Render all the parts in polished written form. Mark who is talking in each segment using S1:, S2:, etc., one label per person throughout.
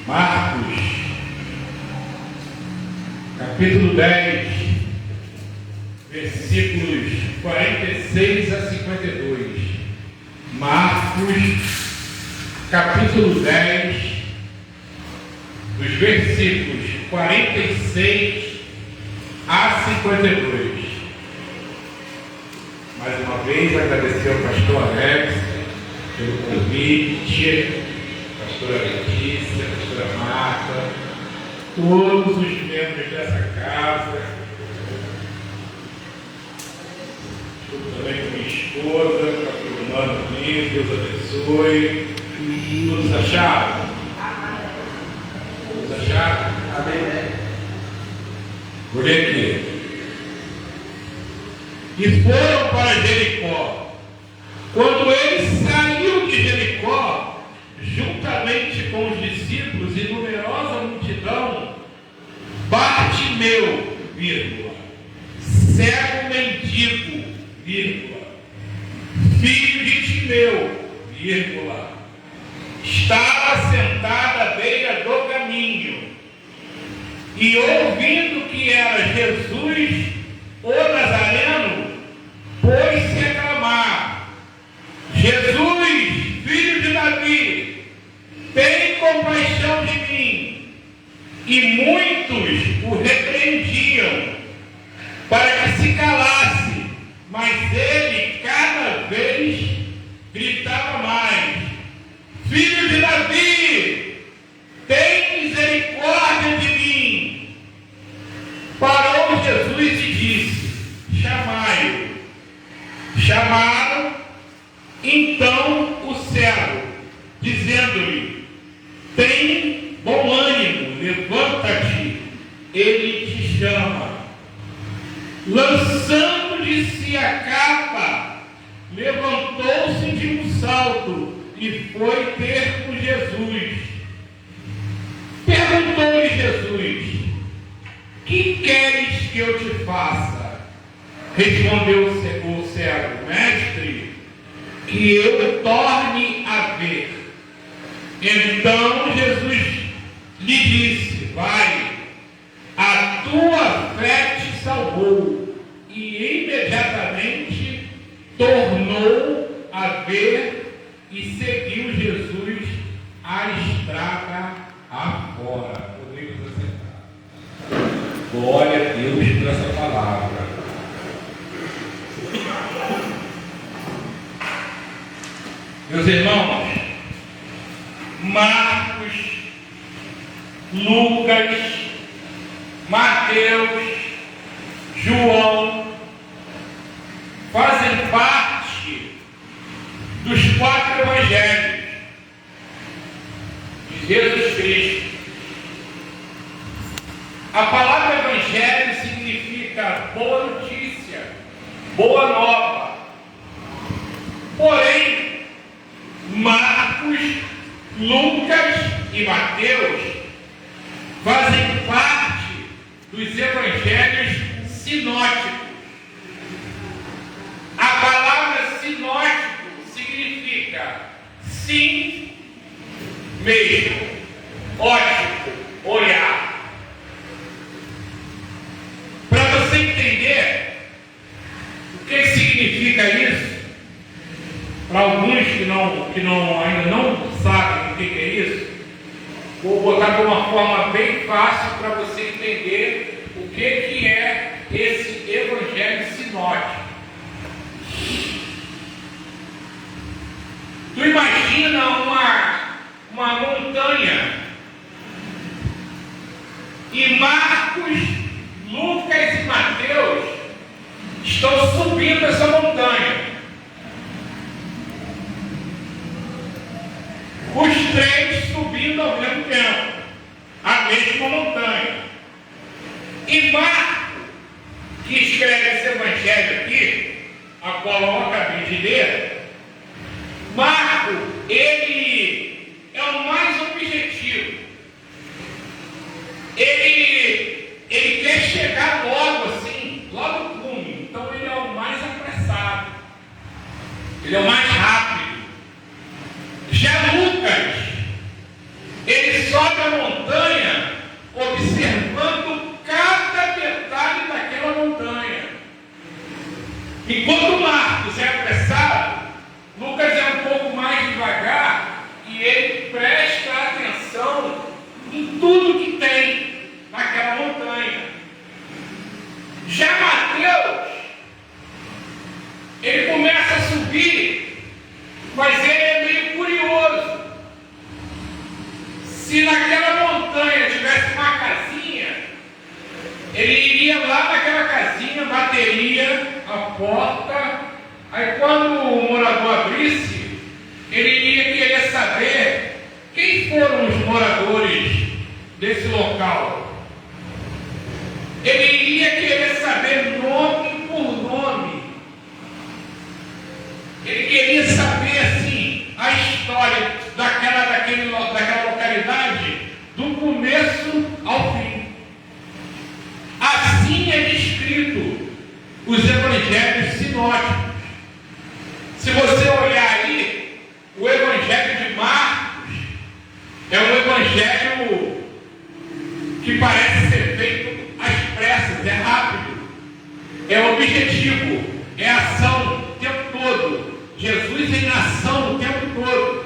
S1: Marcos, capítulo 10, versículos 46 a 52. Marcos, capítulo 10, dos versículos 46 a 52. Mais uma vez, agradecer ao pastor Alex pelo convite, pastora Letícia, pastora Marta, todos os membros dessa casa. Estou também com minha esposa, com a irmã minha, Deus abençoe. Todos acharam? Todos acharam? Amém. Olhei aqui. E foram para Jericó. Quando ele saiu de Jericó, juntamente com os discípulos e numerosa multidão, Bartimeu, cego mendigo, filho de Timeu, estava sentado à beira do caminho, e ouvindo que era Jesus, o Nazareno, pôs-se a clamar: Jesus, filho de Davi, tem compaixão de mim. E muitos o repreendiam para que se calasse, mas ele cada vez gritava mais: Filho de Davi, tem misericórdia de mim. Parou Jesus e disse: chamai-o. Chamaram então o cego, dizendo-lhe: tem bom ânimo, levanta-te, ele te chama. Lançando de si a capa, levantou-se de um salto e foi ter com Jesus. Perguntou-lhe Jesus: que queres que eu te faça? Respondeu o cego: mestre, que eu torne a ver. Então Jesus lhe disse: vai, a tua fé te salvou. E imediatamente tornou a ver e seguiu Jesus a estrada afora. Podemos assentar. Glória a Deus por essa palavra. Meus irmãos, Marcos, Lucas, Mateus, João fazem parte dos 4 evangelhos de Jesus Cristo. A palavra evangelho significa boa notícia, boa nova. Porém, Marcos, Lucas e Mateus fazem parte dos evangelhos sinóticos. A palavra sinótico significa sim mesmo, ótico, olhar. Para você entender o que significa isso, para alguns que ainda não sabem o que é isso, vou botar de uma forma bem fácil para você entender o que é esse evangelho sinótico. Tu imagina uma montanha, e Marcos, Lucas e Mateus estão subindo essa montanha. Os 3 subindo ao mesmo tempo a mesma montanha. E Marcos, que escreve esse evangelho aqui, a qual eu acabei de ler, Marcos, ele é o mais objetivo. Ele quer chegar logo assim, logo no cume. Então ele é o mais apressado. Ele é o mais rápido. Já Lucas, ele sobe a montanha Mas ele é meio curioso. Se naquela montanha tivesse uma casinha, ele iria lá naquela casinha, bateria a porta, aí quando o morador abrisse, ele iria querer saber quem foram os moradores desse local. Ele iria querer saber nome por nome. Ele queria saber, assim, a história daquela localidade, do começo ao fim. Assim é descrito os evangelhos sinóticos. Se você olhar aí, o evangelho de Marcos é um evangelho que parece ser feito às pressas, é rápido, é objetivo, é ação o tempo todo. Jesus em ação o tempo todo.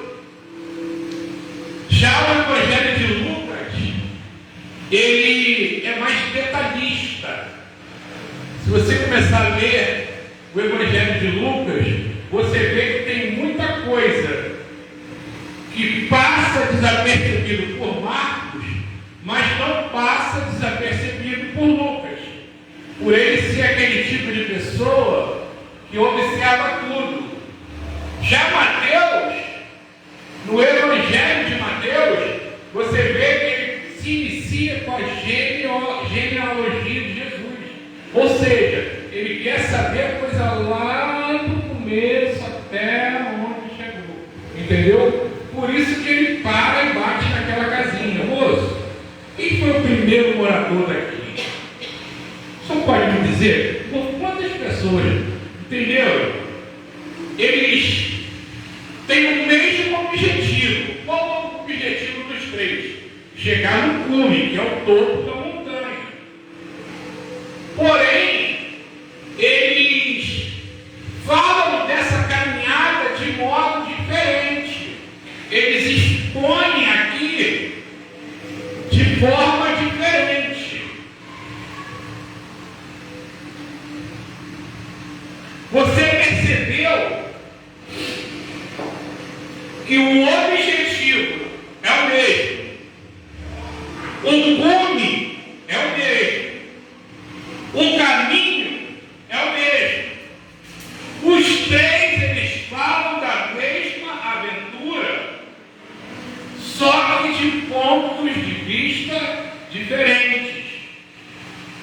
S1: Já o evangelho de Lucas, ele é mais detalhista. Se você começar a ler o evangelho de Lucas, você vê que tem muita coisa que passa desapercebido por Marcos, mas não passa desapercebido por Lucas, por ele ser aquele tipo de pessoa que observa tudo. Já Mateus, no evangelho de Mateus, você vê que ele se inicia com a genealogia de Jesus. Ou seja, ele quer saber a coisa lá do começo até onde chegou. Entendeu? Por isso que ele para e bate naquela casinha. Moço, quem foi o primeiro morador daqui? Só pode me dizer por quantas pessoas? Entenderam? Eles têm o mesmo objetivo. Qual é o objetivo dos três? Chegar no cume, que é o topo da montanha. Porém, eles falam dessa caminhada de modo diferente. Eles expõem aqui de forma diferente. Você percebeu que o objetivo é o mesmo, o cume é o mesmo, o caminho é o mesmo. Os três, eles falam da mesma aventura, só que de pontos de vista diferentes.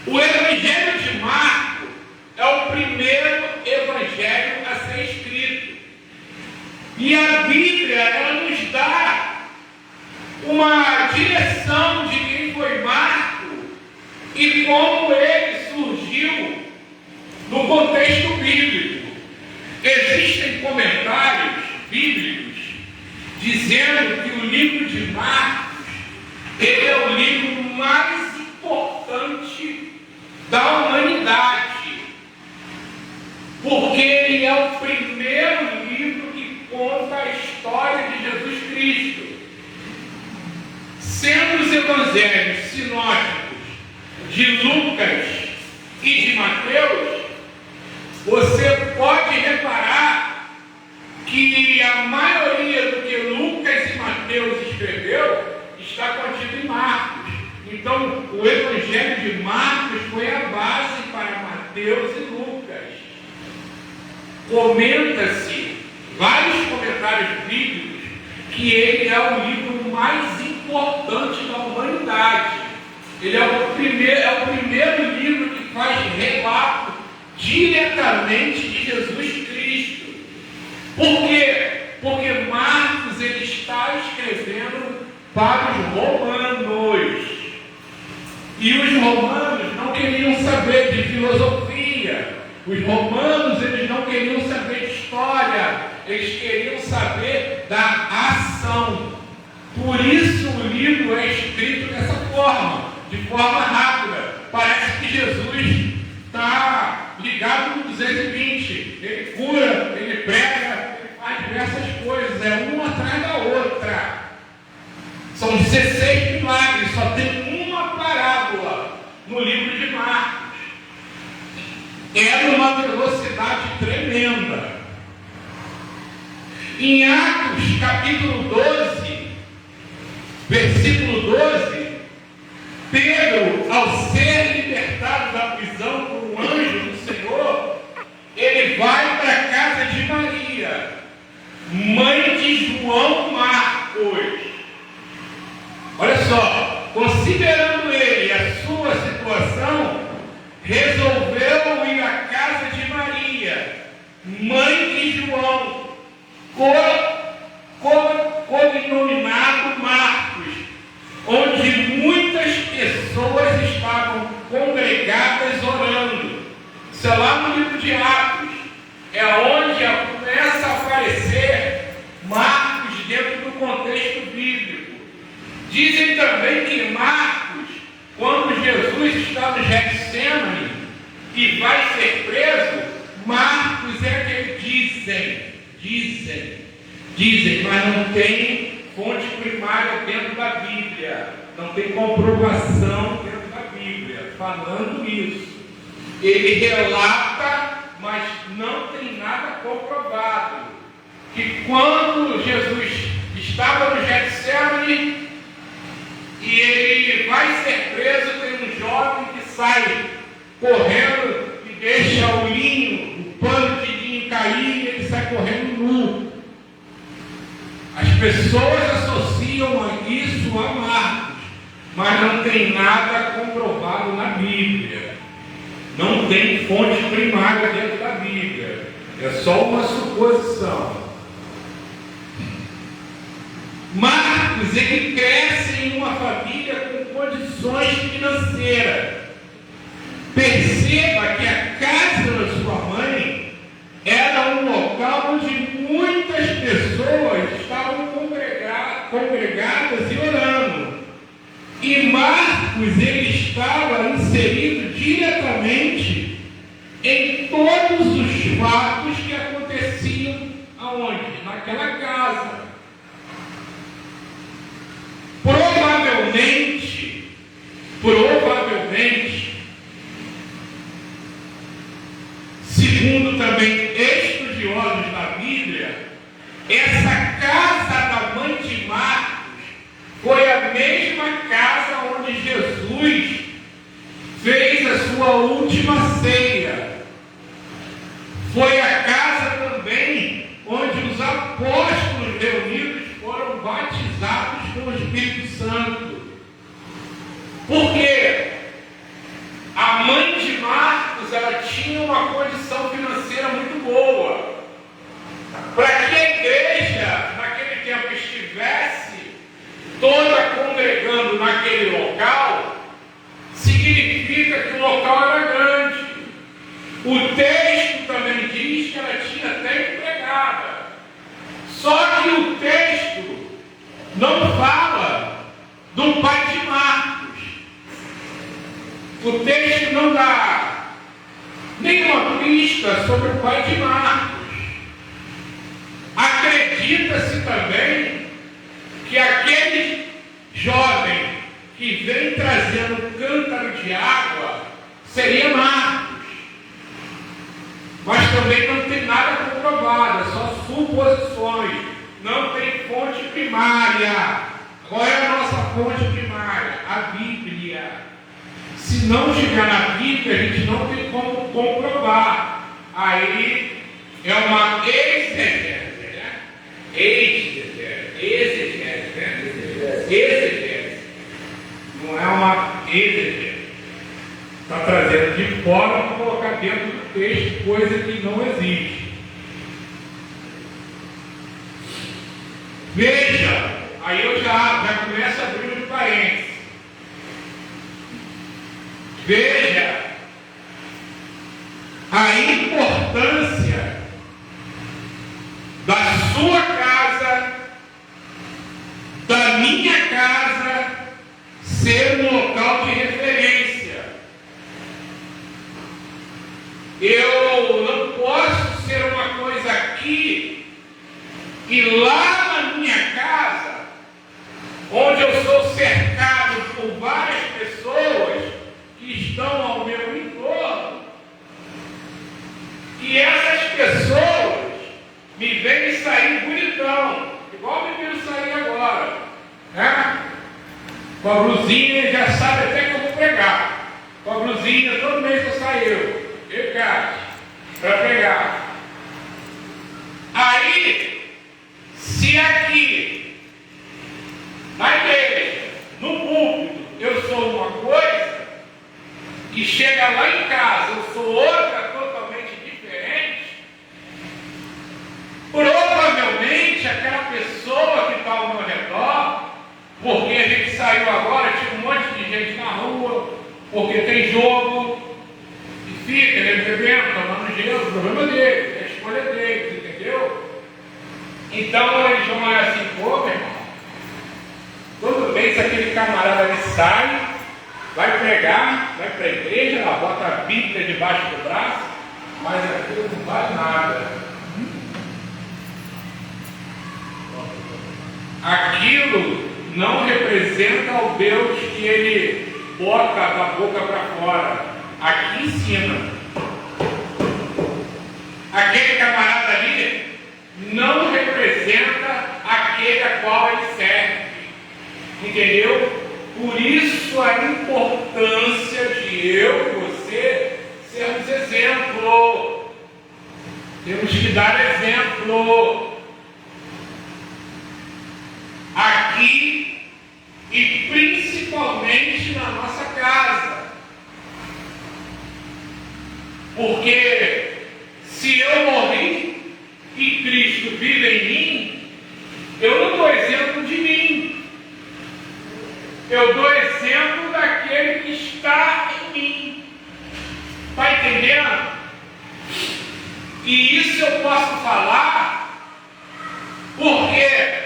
S1: O evangelho de Marcos é o primeiro evangelho a ser escrito. E a Bíblia, ela nos dá uma direção de quem foi Marcos e como ele surgiu no contexto bíblico. Existem comentários bíblicos dizendo que o livro de Marcos, ele é o livro mais importante da humanidade, porque ele é o primeiro livro que conta a história de Jesus Cristo. Sendo os evangelhos sinóticos de Lucas e de Mateus, você pode reparar que a maioria do que Lucas e Mateus escreveu está contido em Marcos. Então, o evangelho de Marcos foi a base para Mateus e Lucas. Comenta-se, vários comentários bíblicos, que ele é o livro mais importante da humanidade. Ele é o primeiro livro que faz relato diretamente de Jesus Cristo. Por quê? Porque Marcos, ele está escrevendo para os romanos. E os romanos não queriam saber de filosofia. Os romanos, eles não queriam saber de história. Eles queriam saber da ação. Por isso o livro é escrito dessa forma, de forma rápida. Parece que Jesus está ligado no 220. Ele cura, ele prega, ele faz diversas coisas. É uma atrás da outra. São 16 milagres, só tem uma parábola no livro de Marcos. É numa velocidade tremenda. Em Atos, capítulo 12, versículo 12, Pedro, ao ser libertado da prisão por um anjo do Senhor, ele vai para a casa de Maria, mãe de João Marcos. Olha só, considerando ele a sua situação, resolveu ir à casa de Maria, mãe de João, cognominado Marcos, onde muitas pessoas estavam congregadas orando. Isso é lá no livro de Atos, é onde começa a aparecer Marcos dentro do contexto bíblico. Dizem também que Marcos, quando Jesus está no Getsemane e vai ser preso, Marcos é aquele dizem, mas não tem fonte primária dentro da Bíblia, não tem comprovação dentro da Bíblia falando isso. Ele relata, mas não tem nada comprovado, que quando Jesus estava no Getsemane e ele vai ser preso, tem um jovem que sai correndo e deixa o linho, o pano de linho cair e ele sai correndo nu. As pessoas associam isso a Marcos, mas não tem nada comprovado na Bíblia. Não tem fonte primária dentro da Bíblia. É só uma suposição. Marcos, ele cresce em uma família com condições financeiras. Perceba que a casa da sua mãe era um local onde muitas pessoas estavam congregadas e orando. E Marcos, ele estava inserido diretamente em todos os fatos que aconteciam aonde? Naquela casa. Provavelmente, segundo também estudiosos da Bíblia, essa casa da mãe de Marcos foi a mesma casa onde Jesus fez a sua última ceia. Foi a casa também onde os apóstolos reunidos foram batizados com o Espírito Santo. Por quê? A mãe de Marcos, ela tinha uma condição financeira muito boa. Para que a igreja, naquele tempo, estivesse toda congregando naquele local, significa que o local era grande. O texto também diz que ela tinha até empregada. Só que o texto não fala do pai de Marcos. O texto não dá nenhuma pista sobre o pai de Marcos. Acredita-se também que aquele jovem que vem trazendo um cântaro de água seria Marcos. Mas também não tem nada comprovado, é só suposições. Não tem fonte primária. Qual é a nossa fonte primária? A Bíblia. Se não tiver na Bíblia, a gente não tem como comprovar. Aí é uma exegese, né? Exegese. Não é uma exegese. Está trazendo de fora para colocar dentro do texto, coisa que não existe. Veja, aí eu já começo a abrir um parênteses. Veja a importância da sua casa, da minha casa, ser um local de referência. Eu não posso ser uma coisa aqui e lá na minha casa, onde eu sou cercado por várias pessoas que estão ao meu entorno, e essas pessoas me veem sair bonitão rapidão, igual o menino sair agora, né? Com a blusinha, ele já sabe até que eu vou pregar. Com a blusinha, todo mês que eu saio, para pregar. Aí, se aqui, na igreja, no púlpito, eu sou uma coisa, e chega lá em casa, eu sou outra totalmente diferente, provavelmente aquela pessoa que está ao meu redor, porque a gente saiu agora, tinha um monte de gente na rua, porque tem jogo, e fica, eles bebendo, tomando gelo, o problema deles, é a escolha deles, entendeu? Então eles vão olhar assim, pô, meu irmão, todo mês aquele camarada ali sai, vai pregar, vai para a igreja, ela bota a Bíblia debaixo do braço, mas aquilo não vale nada. Aquilo não representa o Deus que ele bota da boca para fora. Aqui em cima, aquele camarada ali não representa aquele a qual ele serve. Entendeu? Por isso a importância de eu e você sermos exemplo. Temos que dar exemplo. Aqui e principalmente na nossa casa. Porque se eu morri e Cristo vive em mim, eu não dou exemplo de mim. Eu dou exemplo daquele que está em mim. Está entendendo? E isso eu posso falar porque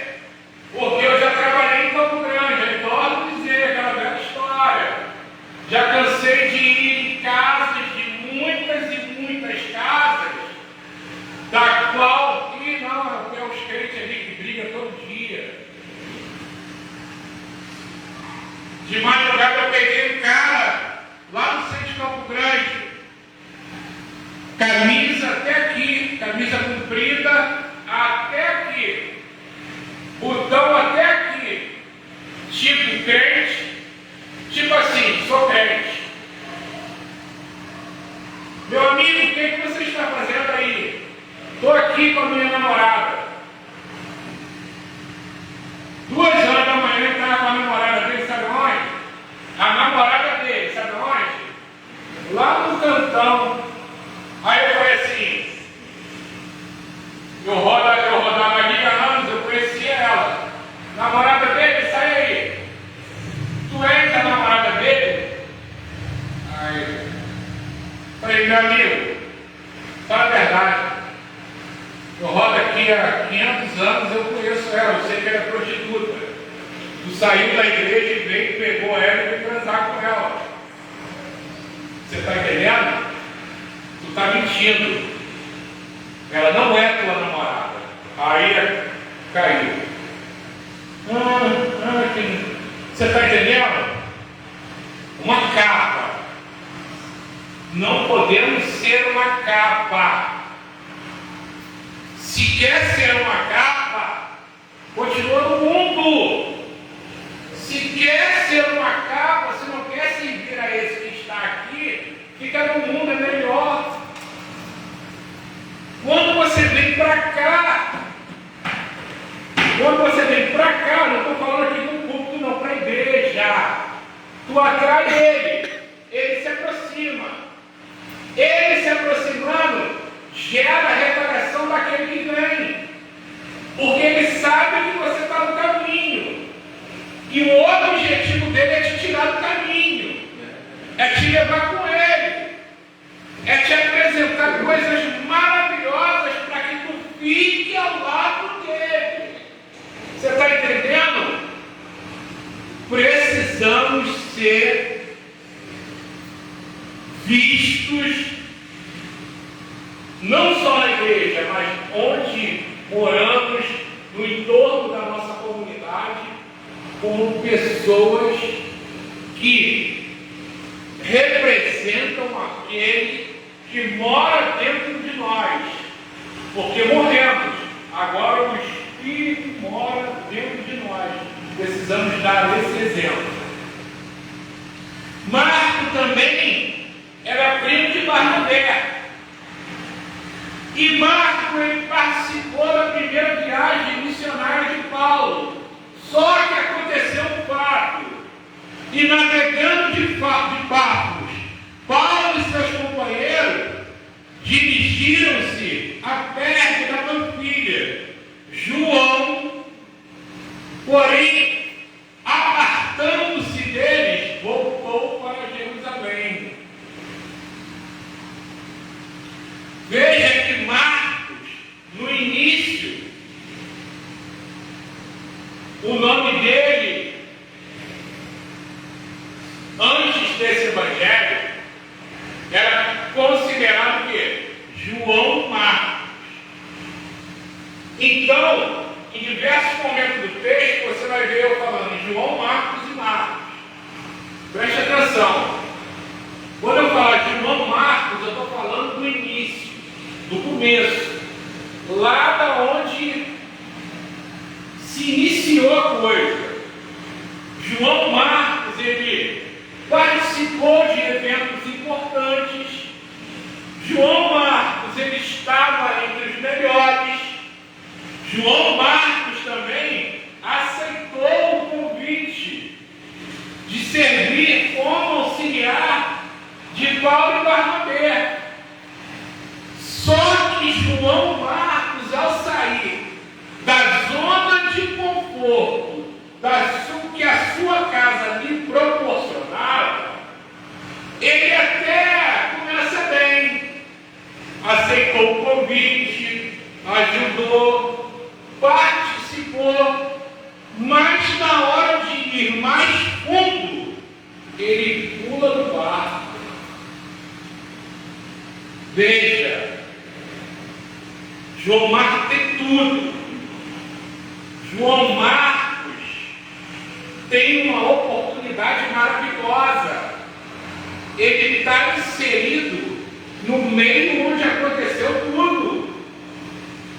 S1: eu já trabalhei em Campo Grande, eu torno a dizer aquela velha história. Já cansei de ir em casas, de muitas e muitas casas, da qual, e não, é os crentes ali que brigam todo dia. De madrugada eu peguei um cara lá no centro de Campo Grande, camisa até aqui, camisa comprida até aqui, botão até aqui, tipo crente, tipo assim, sou crente. Meu amigo, o que você está fazendo aí? Estou aqui com a minha namorada. 2h da manhã ele estava com a namorada dele, sabe onde? A namorada dele, sabe onde? Lá no cantão. Aí eu falei assim, eu rodava ali há anos, eu conhecia ela. Namorada dele, sai aí. Tu és a namorada dele? Aí, falei, meu amigo, fala a verdade. Eu rodo aqui há 500 anos, eu conheço ela, eu sei que ela é prostituta. Tu saiu da igreja e veio, pegou ela e veio transar com ela. Você está entendendo? Tu está mentindo. Ela não é tua namorada. Aí caiu. Você está entendendo? Uma capa. Não podemos ser uma capa. Se quer ser uma capa, continua no mundo. Se quer ser uma capa, se não quer servir a esse que está aqui, fica no mundo, é melhor. Quando você vem para cá, não estou falando aqui no púlpito, não, para a igreja, tu atrai ele se aproxima. Ele se aproximando gera a reparação daquele que vem, porque ele sabe que você está no caminho, e o outro objetivo dele é te tirar do caminho, é te levar com ele, é te apresentar coisas maravilhosas para que tu fique ao lado dele. Você está entendendo? Precisamos ser vistos não só na igreja, mas onde moramos, no entorno da nossa comunidade, como pessoas que representam aquele que mora dentro de nós, porque morremos. Agora o Espírito Precisamos dar esse exemplo. Marco também era primo de Barnabé. E Marco, ele participou da primeira viagem missionária de Paulo. Só que aconteceu um fato. E navegando de barcos, Paulo e seus companheiros dirigiram-se a Perge da Panfilha. João, porém, apartando-se deles, voltou para Jerusalém. Veja que Marcos, no início, o nome dele, antes desse evangelho, era considerado o quê? João Marcos. Então, em diversos momentos do texto, você vai ver eu falando em João, Marcos e Marcos. Preste atenção. Quando eu falar de João Marcos, eu estou falando do início, do começo, lá da onde se iniciou a coisa. João Marcos, ele participou de eventos importantes. João Marcos, ele estava entre os melhores. João Marcos também aceitou o convite de servir como auxiliar de Paulo e Barnabé. Só que João Marcos, ao sair da zona de conforto, que a sua casa lhe proporcionava, ele até começa bem, aceitou o convite, ajudou, participou, mas na hora de ir mais fundo, ele pula do barco. Veja, João Marcos tem tudo. João Marcos tem uma oportunidade maravilhosa. Ele está inserido no meio onde aconteceu tudo.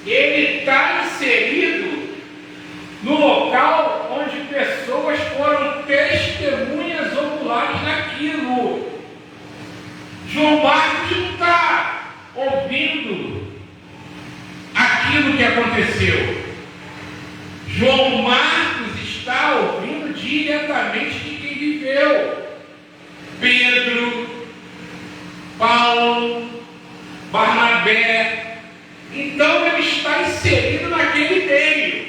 S1: Ele está inserido no local onde pessoas foram testemunhas oculares daquilo. João Marcos não está ouvindo aquilo que aconteceu. João Marcos está ouvindo diretamente de quem viveu. Pedro, Paulo, Barnabé. Então ele está inserido naquele meio.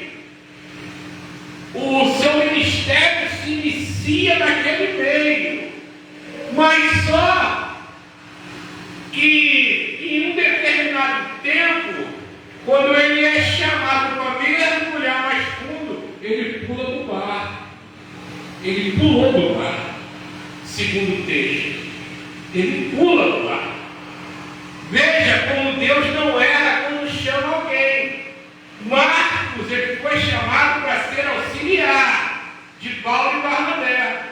S1: O seu ministério se inicia naquele meio. Mas só que em um determinado tempo, quando ele é chamado para mergulhar mais fundo, ele pula do barco. Ele pulou do barco, segundo o texto. Ele pula do barco. Veja como Deus não erra quando chama alguém. Marcos, ele foi chamado para ser auxiliar de Paulo e Barnabé.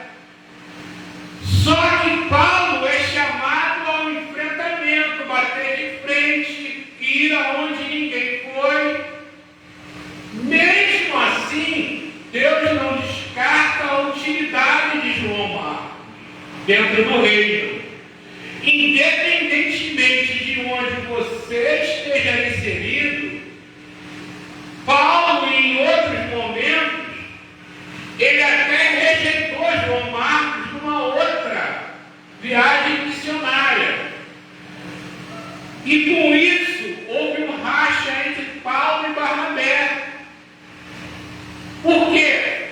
S1: Só que Paulo é chamado ao enfrentamento, bater de frente, ir aonde ninguém foi. Mesmo assim, Deus não descarta a utilidade de João Marcos dentro do reino. Independentemente de onde você esteja inserido, Paulo, em outros momentos, ele até rejeitou João Marcos numa outra viagem missionária. E com isso, houve um racha entre Paulo e Barnabé. Por quê?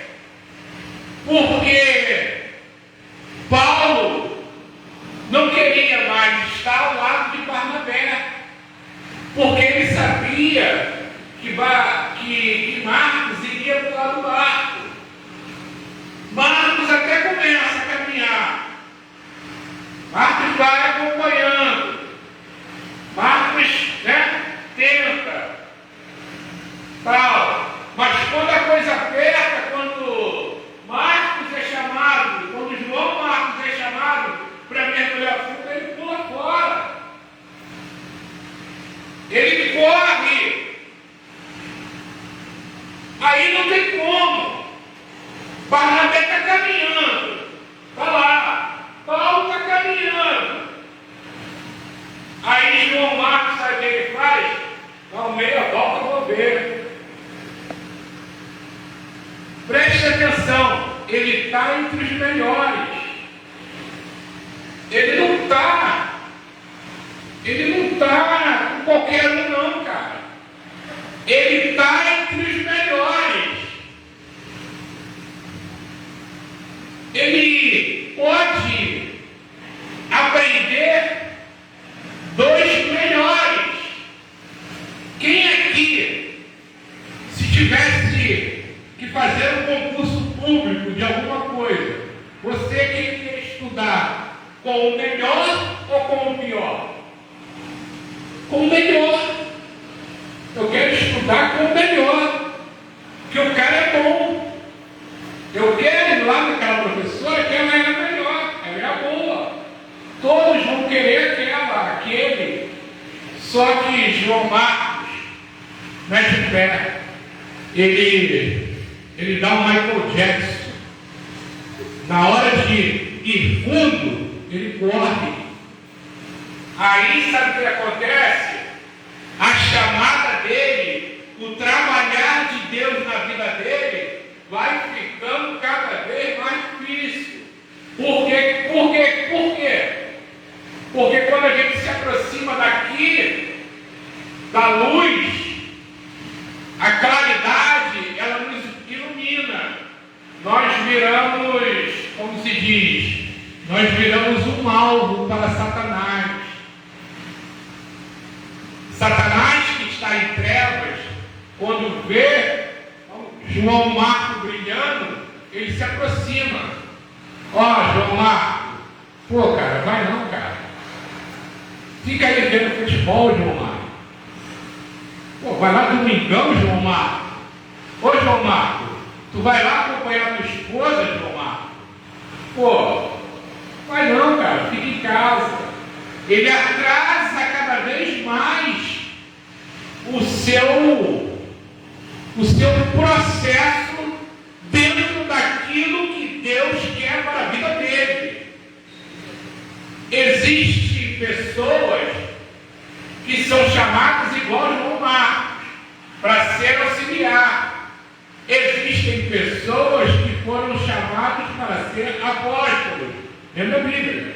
S1: Porque Paulo não queria mais estar ao lado de Barnabé, porque ele sabia que Marcos iria para o lado do barco. Marcos até começa a caminhar. Marcos vai acompanhando. Marcos, tenta. Tal. Mas quando a coisa aperta, quando Marcos é chamado, quando João Marcos é chamado para mergulhar fundo, ele pula fora. Ele corre. Aí não tem como. Barnabé está caminhando. Está lá. Paulo está caminhando. Aí João Marcos, sabe o que ele faz? Dá uma meia volta, vou ver. Preste atenção. Ele está entre os melhores. Ele não está com qualquer um não, cara. Ele está entre os melhores. Ele pode aprender dos melhores. Quem aqui, se tivesse que fazer um concurso público de alguma coisa, você queria estudar com o melhor ou com o pior? Com o melhor. Eu quero estudar com o melhor, porque o cara é bom. Eu quero ir lá naquela professora que ela é a melhor, ela é a boa. Todos vão querer aquele. Só que João Marcos mete o pé. Ele dá um Michael Jackson. Na hora de ir fundo, ele corre. Aí sabe o que acontece? A chamada dele, o trabalhar de Deus na vida dele, vai ficando cada vez mais difícil. Por quê? Porque quando a gente se aproxima daqui, da luz, a claridade, ela nos ilumina. Nós viramos, como se diz, nós viramos um alvo para Satanás. Satanás que está em trevas, quando vê João Marcos brilhando, ele se aproxima. João Marcos, pô, cara, vai não, cara. Fica aí vendo futebol, João Marcos. Pô, vai lá domingão, João Marcos. Ô, João Marcos, tu vai lá acompanhar tua esposa, João Marcos? Pô, vai não, cara, fica em casa. Ele atrasa cada vez mais o seu processo dentro daquilo que Deus quer para a vida dele. Existem pessoas que são chamadas igual João Marcos, para ser auxiliar. Existem pessoas que foram chamadas para ser apóstolos. Lembra a Bíblia?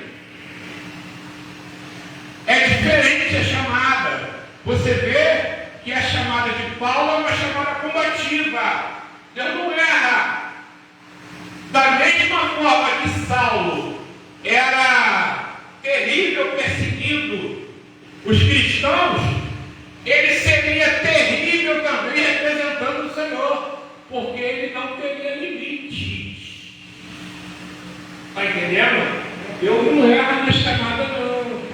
S1: É diferente a chamada. Você vê que a chamada de Paulo é uma chamada combativa. Deus não erra. Da mesma forma que Saulo era terrível perseguindo os cristãos, ele seria terrível também representando o Senhor, porque ele não teria limites. Está entendendo? Deus não erra na chamada, não.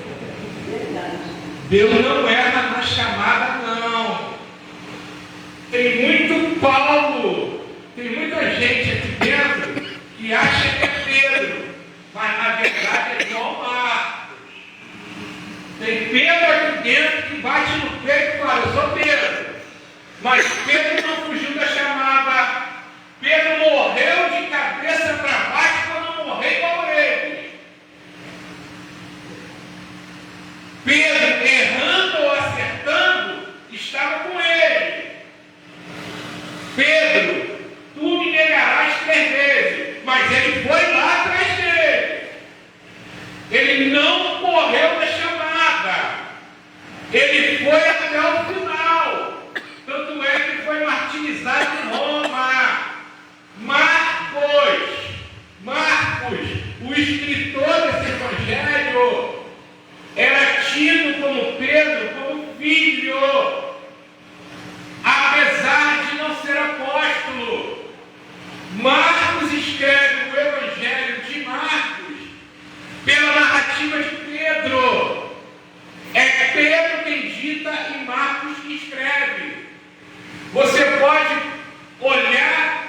S1: Deus não erra na chamada, não. Tem muito Paulo, tem muita gente aqui dentro que acha que é Pedro, mas na verdade é João Marcos. Tem Pedro aqui dentro que bate no peito e fala: eu sou Pedro. Mas Pedro não fugiu da chamada. Pedro morreu de cabeça para baixo para não morrer igual ele. Pedro, errando ou acertando, estava com ele. Pedro, tu me negarás 3 vezes, mas ele foi lá atrás dele. Ele não correu da chamada. Ele foi até o final. Tanto é que foi martirizado em Roma. Marcos, o escritor desse evangelho, era tido como Pedro, como filho, apesar de não ser apóstolo. Marcos escreve o evangelho de Marcos pela narrativa de Pedro. É Pedro quem dita e Marcos que escreve. Você pode olhar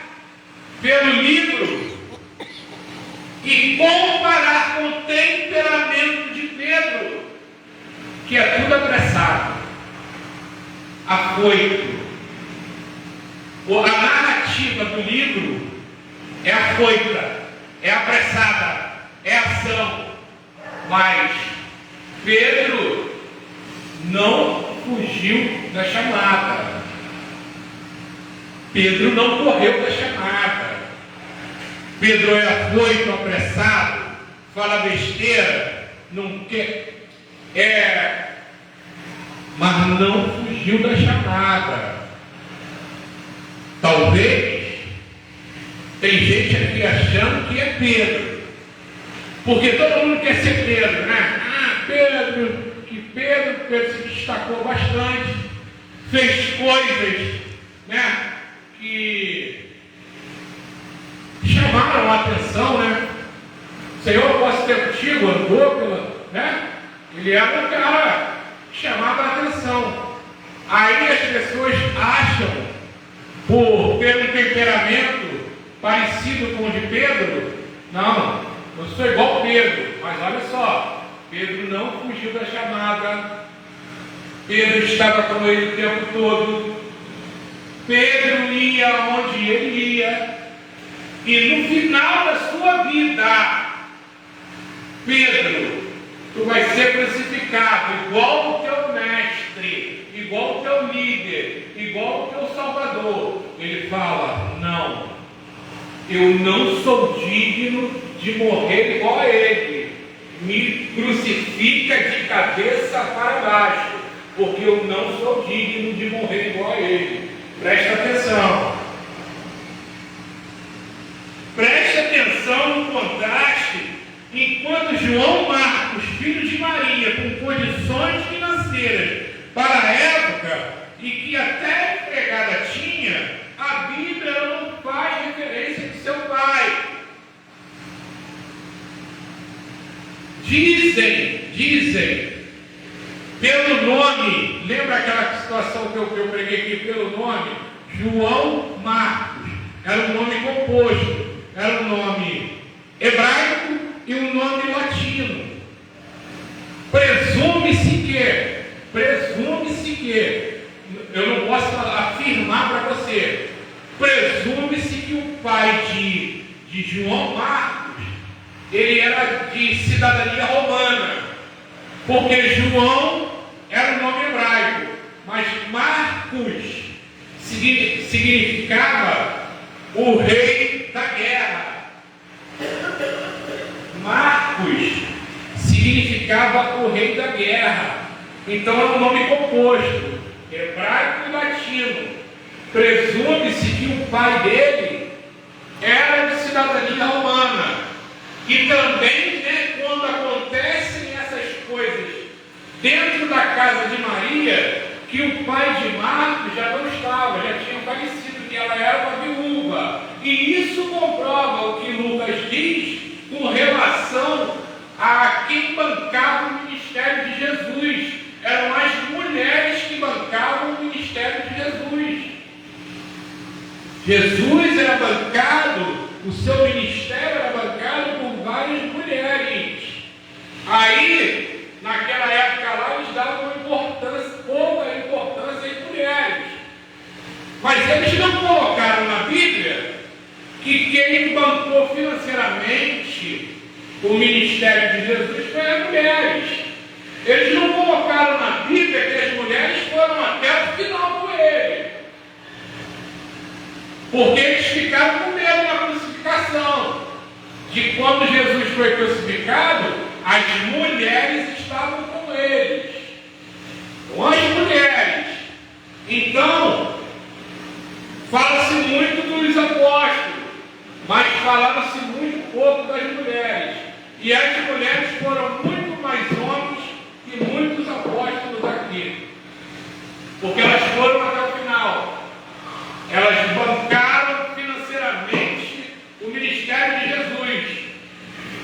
S1: pelo livro e comparar com o temperamento de Pedro, que é tudo apressado, afoito. A narrativa do livro é afoita, é apressada, é ação. Mas Pedro não fugiu da chamada. Pedro não correu da chamada. Pedro é afoito, apressado, fala besteira, não quer, mas não fugiu da chamada. Talvez tem gente aqui achando que é Pedro, porque todo mundo quer ser Pedro, né? Pedro se destacou bastante, fez coisas, né, que chamaram a atenção, né? Senhor, eu posso ter contigo, andou né? Ele era um cara que chamava a atenção. Aí as pessoas acham, por ter um temperamento parecido com o de Pedro, não, eu sou igual Pedro, mas olha só, Pedro não fugiu da chamada. Pedro estava com ele o tempo todo. Pedro ia onde ele ia. E no final da sua vida, Pedro, tu vai ser crucificado igual o teu mestre, igual o teu líder, igual o teu salvador. Ele fala, não, eu não sou digno de morrer igual a ele. Me crucifica de cabeça para baixo, porque eu não sou digno de morrer igual a ele. Presta atenção. Preste atenção no contraste. Enquanto João Marcos, filho de Maria, com condições financeiras para a época e que até a empregada tinha, a Bíblia não faz referência de seu pai. Dizem, pelo nome, lembra aquela situação que eu preguei aqui pelo nome? João Marcos, era um nome composto, era um nome hebraico e um nome latino. Presume-se que, eu não posso afirmar para você, presume-se que o pai de João Marcos, ele era de cidadania romana, porque João era um nome hebraico, mas Marcos significava o rei da guerra. Marcos significava o rei da guerra. Então é um nome composto, hebraico e latino. Presume-se que o pai dele era de cidadania romana. E também, né, quando acontecem essas coisas dentro da casa de Maria, que o pai de Marcos já não estava, já tinha falecido, que ela era uma viúva. E isso comprova o que Lucas diz com relação a quem bancava o ministério de Jesus. Eram as mulheres que bancavam o ministério de Jesus. Jesus era bancado, o seu ministério era bancado por várias mulheres. Aí, naquela época lá, eles davam pouca importância em mulheres. Mas eles não colocaram na Bíblia que quem bancou financeiramente o ministério de Jesus foi as mulheres. Eles não colocaram na Bíblia que as mulheres foram até o final com ele. Porque eles ficaram com medo na crucificação. De quando Jesus foi crucificado, as mulheres estavam com eles. Com as mulheres. Então, fala-se muito dos apóstolos, mas falaram-se muito pouco das mulheres. E as mulheres foram muito mais homens que muitos apóstolos aqui. Porque elas foram até o final. Elas bancaram financeiramente o ministério de Jesus.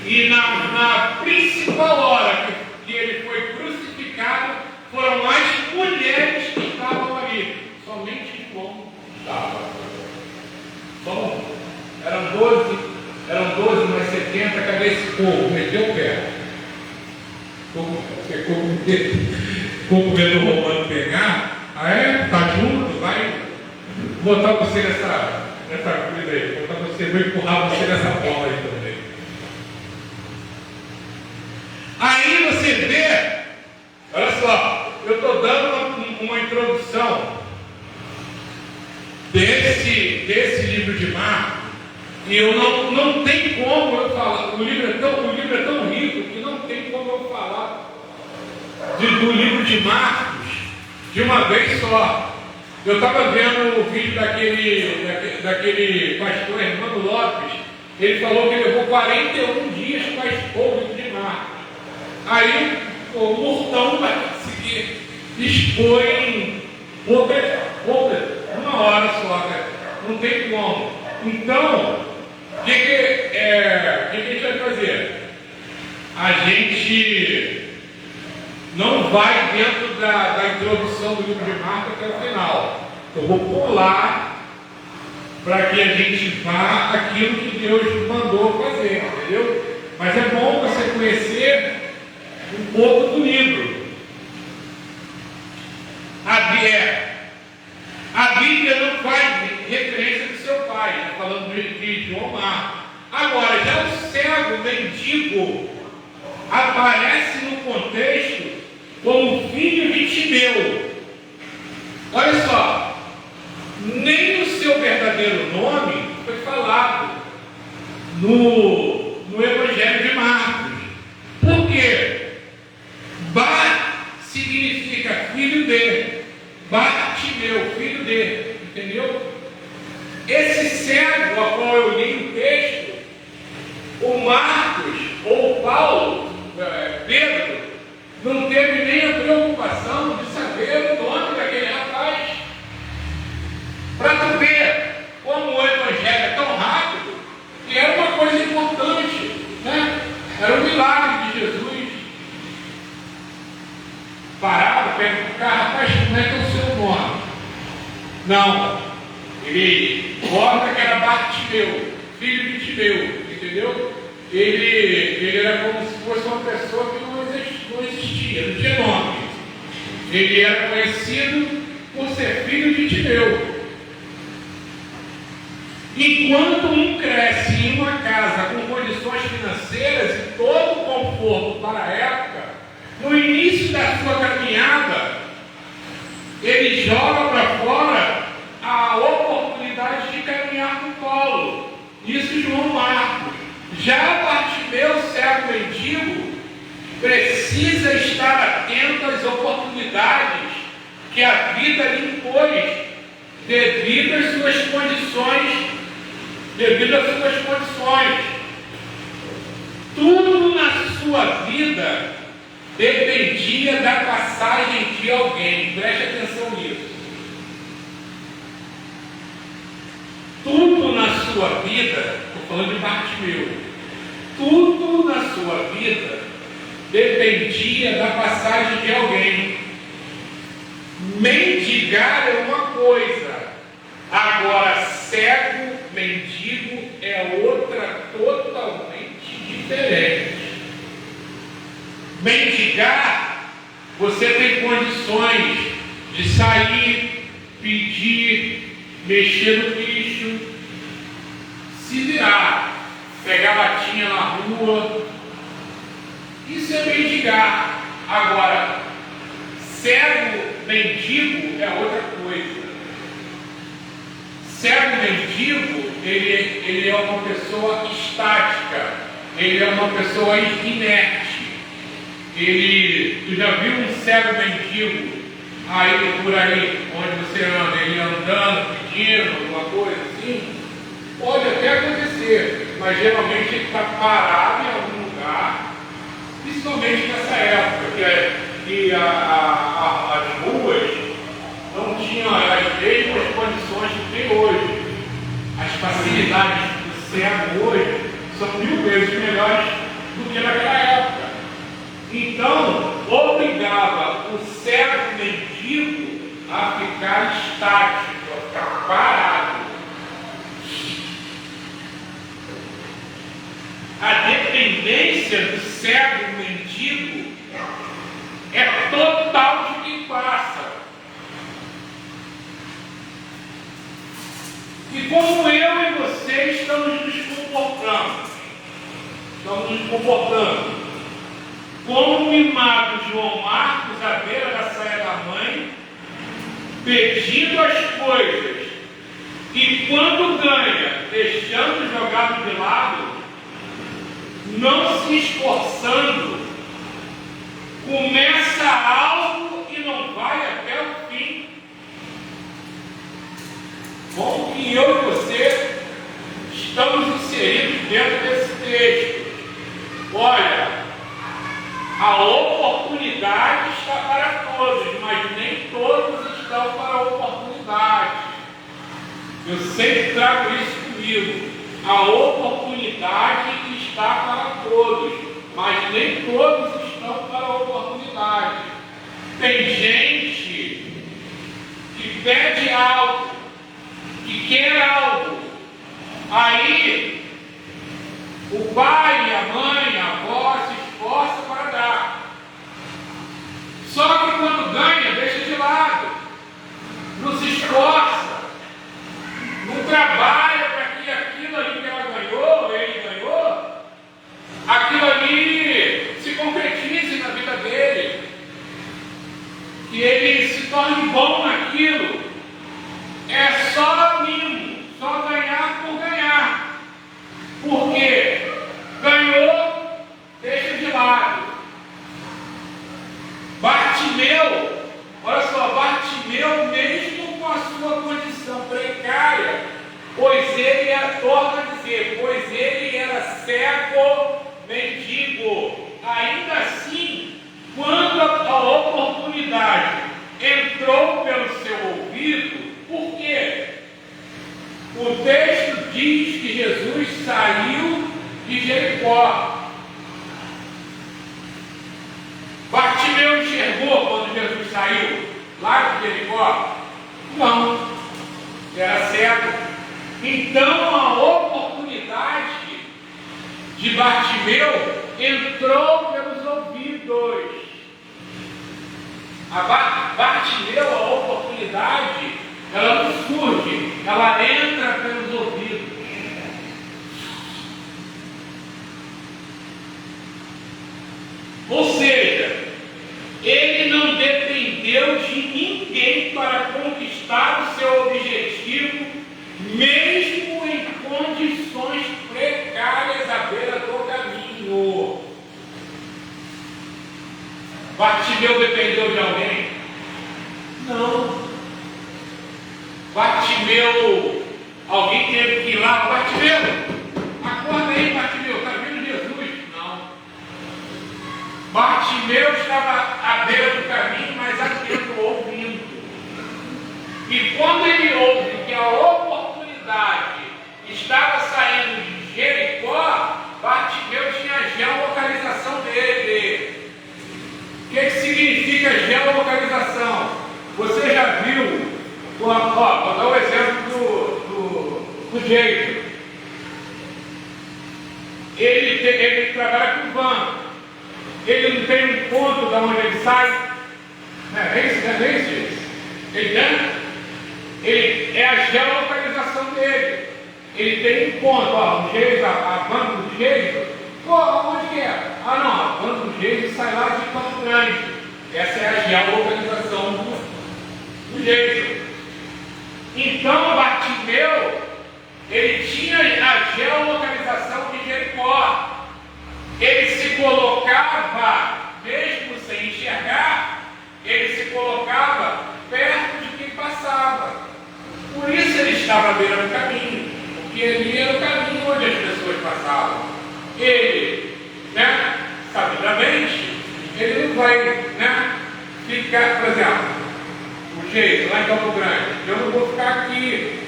S1: E na principal hora que ele foi crucificado, foram as mulheres que estavam ali. Somente João estava. Bom, eram 12 mais 70, cadê esse povo? Meteu o pé. Ficou com medo do romano pegar. Ah é? Tá junto? Vai botar você nessa coisa aí. Botar você você, vou empurrar você nessa bola aí também. Aí você vê, olha só, eu estou dando uma introdução desse livro de Marcos, e eu não tem como eu falar, o livro é tão rico que não tem como eu falar do livro de Marcos de uma vez só. Eu estava vendo o vídeo daquele pastor Hermano Lopes, ele falou que levou 41 dias para expor o livro de Marcos. Aí o Murtão vai conseguir expor em uma hora só, né? Não tem como. Então, o que a gente vai fazer? A gente não vai dentro da introdução do livro de Marcos até o final. Eu vou pular para que a gente vá aquilo que Deus mandou fazer, entendeu? Mas é bom você conhecer um pouco do livro. A Bíblia não faz referência do seu pai, né? Falando de João Marcos. Agora, já o cego mendigo aparece no contexto como filho de Timeu. Olha só, nem o seu verdadeiro nome foi falado no Evangelho de Marcos. Por quê? Bar significa filho de, Bartimeu, filho de, entendeu? Esse cego a qual eu li o texto, o Marcos ou o Paulo, Pedro, não teve nem a preocupação de saber o nome daquele rapaz. Para tu ver como o Evangelho é tão rápido, que era uma coisa importante, né? Era um milagre de Jesus. Parado, pergunta o cara, rapaz, como é que é o seu nome? Não, ele conta que era Bartimeu, filho de Timeu, entendeu? Ele era como se fosse uma pessoa que não existia, não tinha nome. Ele era conhecido por ser filho de Timeu. Enquanto um cresce em uma casa com condições financeiras e todo o conforto para a época, no início da sua caminhada, ele joga para fora a oportunidade de caminhar no colo. Isso João Marcos. Já Bartimeu, cego mendigo, precisa estar atento às oportunidades que a vida lhe impôs, devido às suas condições. Tudo na sua vida dependia da passagem de alguém. Preste atenção nisso. Tudo na sua vida, estou falando de Bartimeu, tudo na sua vida dependia da passagem de alguém. Mendigar é uma coisa, agora cego, mendigo é outra totalmente diferente. Mendigar, você tem condições de sair, pedir, mexer no lixo, se virar, pegar latinha na rua. Isso é mendigar. Agora, cego, mendigo é outra coisa. Cego, mendigo, ele é uma pessoa estática, ele é uma pessoa inerte. Tu já viu um cego mendigo aí por aí, onde você anda, ele andando, pedindo alguma coisa assim? Pode até acontecer, mas geralmente ele está parado em algum lugar, principalmente nessa época, que as ruas não tinham as mesmas condições que tem hoje. As facilidades do cego hoje são 1000 vezes melhores do que naquela época. Então, obrigava o cego mendigo a ficar estático, a ficar parado. A dependência do cego mendigo é total de quem passa. E como eu e você estamos estamos nos comportando como o mimado João Marcos à beira da saia da mãe, pedindo as coisas, e quando ganha, deixando jogado de lado, não se esforçando, começa algo e não vai até o fim. Bom que eu e você estamos inseridos dentro desse texto. Olha, a oportunidade está para todos, mas nem todos estão para a oportunidade. Eu sempre trago isso comigo. A oportunidade está para todos, mas nem todos estão para a oportunidade. Tem gente que pede algo, que quer algo, aí o pai, a mãe, a avó se esforça para dar. Só que quando ganha, deixa de lado, não se esforça, não trabalha para que aquilo ali que ela ganhou, ele ganhou, aquilo ali se concretize na vida dele, que ele se torne bom naquilo. É só mimo, só ganhar por ganhar. Porque ganhou, deixa de lado. Bartimeu, olha só, Bartimeu, mesmo com a sua condição precária, pois ele era, torna a dizer, pois ele era cego, mendigo. Ainda assim, quando a oportunidade entrou pelo seu ouvido, por quê? O texto diz que Jesus saiu de Jericó. Bartimeu enxergou quando Jesus saiu lá de Jericó? Não, era cego. Então a oportunidade de Bartimeu entrou pelos ouvidos. Bartimeu, a oportunidade, ela não surge, ela entra pelos ouvidos. Ou seja, ele não dependeu de ninguém para conquistar o seu objetivo, mesmo em condições precárias à beira do caminho. Bartimeu dependeu de alguém? Não. Bartimeu, alguém teve que ir lá, Bartimeu, acorda aí, Bartimeu, está vindo Jesus? Não. Bartimeu estava à beira do caminho, mas atento, ouvindo. E quando ele ouve que a oportunidade estava saindo de Jericó, Bartimeu tinha a geolocalização dele. O que significa geolocalização? Você já viu? Vou dar o exemplo do jeito. Ele trabalha com van. Ele não tem um ponto de onde ele sai. Não é isso? Ele é a geolocalização dele. Ele tem um ponto. O jeito, a van do jeito. Onde que é? Não, a van do jeito sai lá de Campo Grande. Essa é a geolocalização do jeito. Então, Bartimeu, ele tinha a geolocalização de Jericó. Ele se colocava, mesmo sem enxergar, ele se colocava perto de quem passava. Por isso ele estava à beira do caminho, porque ali era o caminho onde as pessoas passavam. Ele, sabidamente, ele não vai, ficar, por exemplo, o jeito, lá em Campo Grande, eu não vou ficar aqui